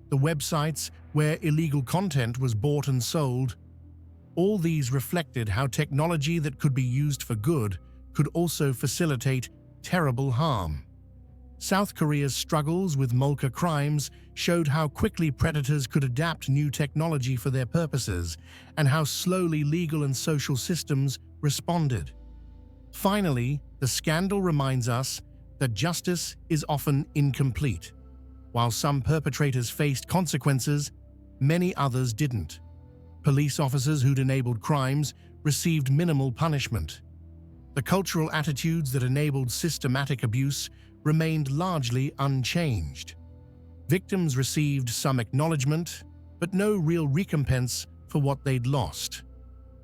the websites where illegal content was bought and sold, all these reflected how technology that could be used for good could also facilitate terrible harm. South Korea's struggles with Molka crimes showed how quickly predators could adapt new technology for their purposes and how slowly legal and social systems responded. Finally, the scandal reminds us that justice is often incomplete. While some perpetrators faced consequences, many others didn't. Police officers who'd enabled crimes received minimal punishment. The cultural attitudes that enabled systematic abuse remained largely unchanged. Victims received some acknowledgement, but no real recompense for what they'd lost.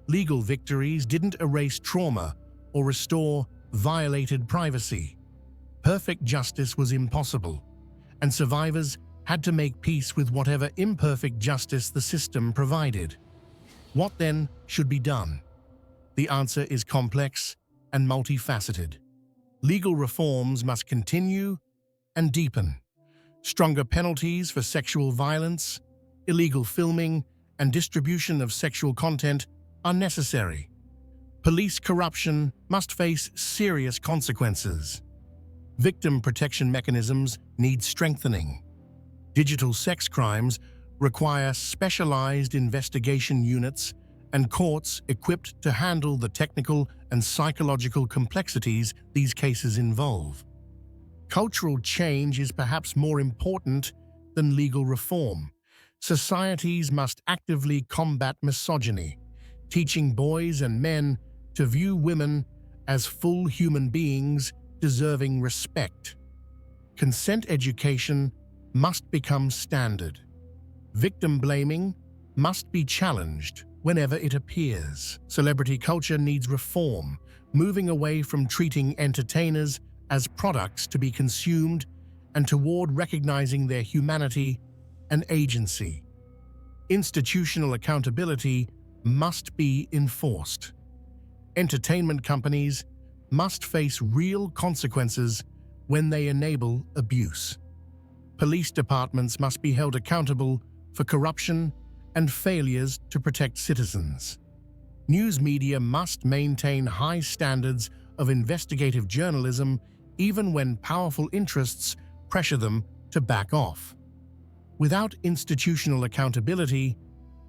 Legal victories didn't erase trauma or restore violated privacy. Perfect justice was impossible, and survivors had to make peace with whatever imperfect justice the system provided. What then should be done? The answer is complex and multifaceted. Legal reforms must continue and deepen. Stronger penalties for sexual violence, illegal filming, and distribution of sexual content are necessary. Police corruption must face serious consequences. Victim protection mechanisms need strengthening. Digital sex crimes require specialized investigation units and courts equipped to handle the technical and psychological complexities these cases involve. Cultural change is perhaps more important than legal reform. Societies must actively combat misogyny, teaching boys and men to view women as full human beings deserving respect. Consent education must become standard. Victim blaming must be challenged whenever it appears. Celebrity culture needs reform, moving away from treating entertainers as products to be consumed and toward recognizing their humanity and agency. Institutional accountability must be enforced. Entertainment companies must face real consequences when they enable abuse. Police departments must be held accountable for corruption and failures to protect citizens. News media must maintain high standards of investigative journalism even when powerful interests pressure them to back off. Without institutional accountability,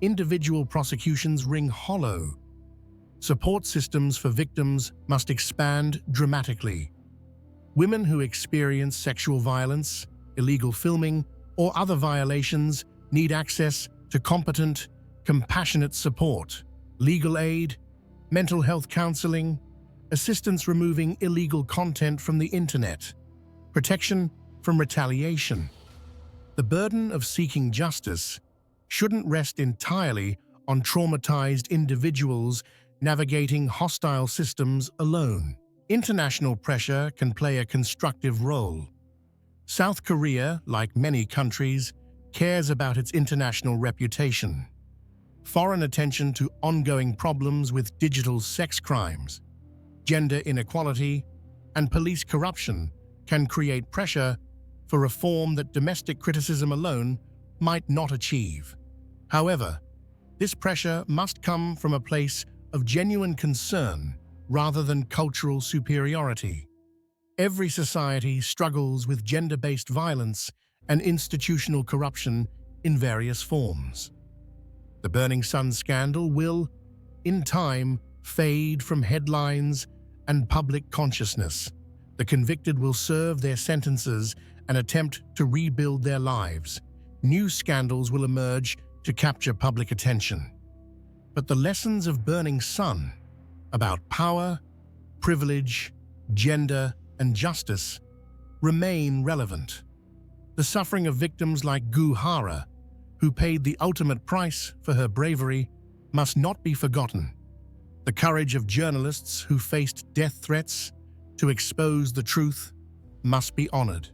individual prosecutions ring hollow. Support systems for victims must expand dramatically. Women who experience sexual violence, illegal filming, or other violations need access to competent, compassionate support, legal aid, mental health counseling, assistance removing illegal content from the internet, protection from retaliation. The burden of seeking justice shouldn't rest entirely on traumatized individuals navigating hostile systems alone. International pressure can play a constructive role. South Korea, like many countries, cares about its international reputation. Foreign attention to ongoing problems with digital sex crimes, gender inequality, and police corruption can create pressure for reform that domestic criticism alone might not achieve. However, this pressure must come from a place of genuine concern rather than cultural superiority. Every society struggles with gender-based violence and institutional corruption in various forms. The Burning Sun scandal will, in time, fade from headlines and public consciousness. The convicted will serve their sentences and attempt to rebuild their lives. New scandals will emerge to capture public attention. But the lessons of Burning Sun about power, privilege, gender, and justice remain relevant. The suffering of victims like Gu Hara, who paid the ultimate price for her bravery, must not be forgotten. The courage of journalists who faced death threats to expose the truth must be honored.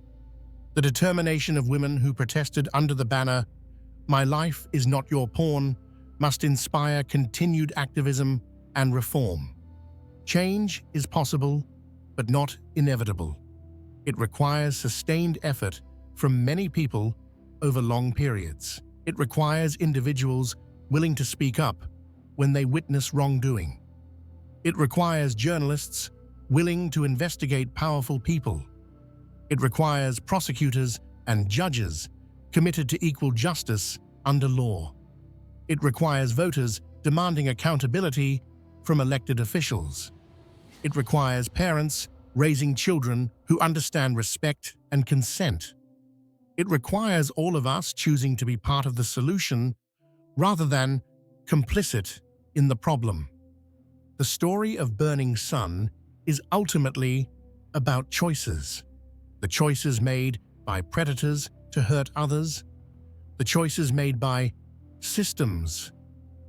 The determination of women who protested under the banner, "My life is not your porn," must inspire continued activism and reform. Change is possible, but not inevitable. It requires sustained effort from many people over long periods. It requires individuals willing to speak up when they witness wrongdoing. It requires journalists willing to investigate powerful people. It requires prosecutors and judges committed to equal justice under law. It requires voters demanding accountability from elected officials. It requires parents raising children who understand respect and consent. It requires all of us choosing to be part of the solution rather than complicit in the problem. The story of Burning Sun is ultimately about choices. The choices made by predators to hurt others, the choices made by systems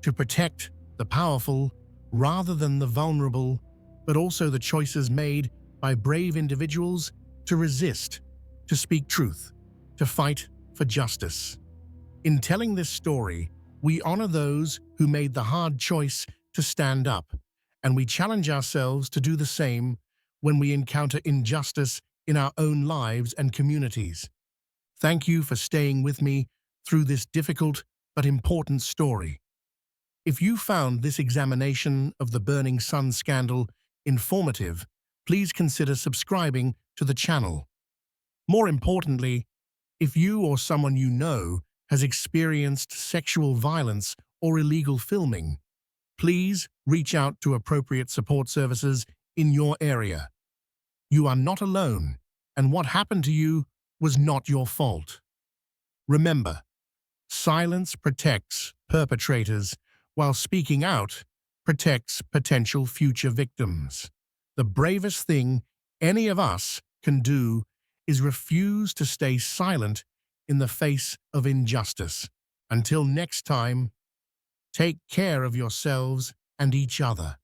to protect the powerful rather than the vulnerable, but also the choices made by brave individuals to resist, to speak truth, to fight for justice. In telling this story, we honor those who made the hard choice to stand up, and we challenge ourselves to do the same when we encounter injustice in our own lives and communities. Thank you for staying with me through this difficult but important story. If you found this examination of the Burning Sun scandal informative, please consider subscribing to the channel. More importantly, if you or someone you know has experienced sexual violence or illegal filming, please reach out to appropriate support services in your area. You are not alone, and what happened to you was not your fault. Remember, silence protects perpetrators, while speaking out protects potential future victims. The bravest thing any of us can do is refuse to stay silent in the face of injustice. Until next time, take care of yourselves and each other.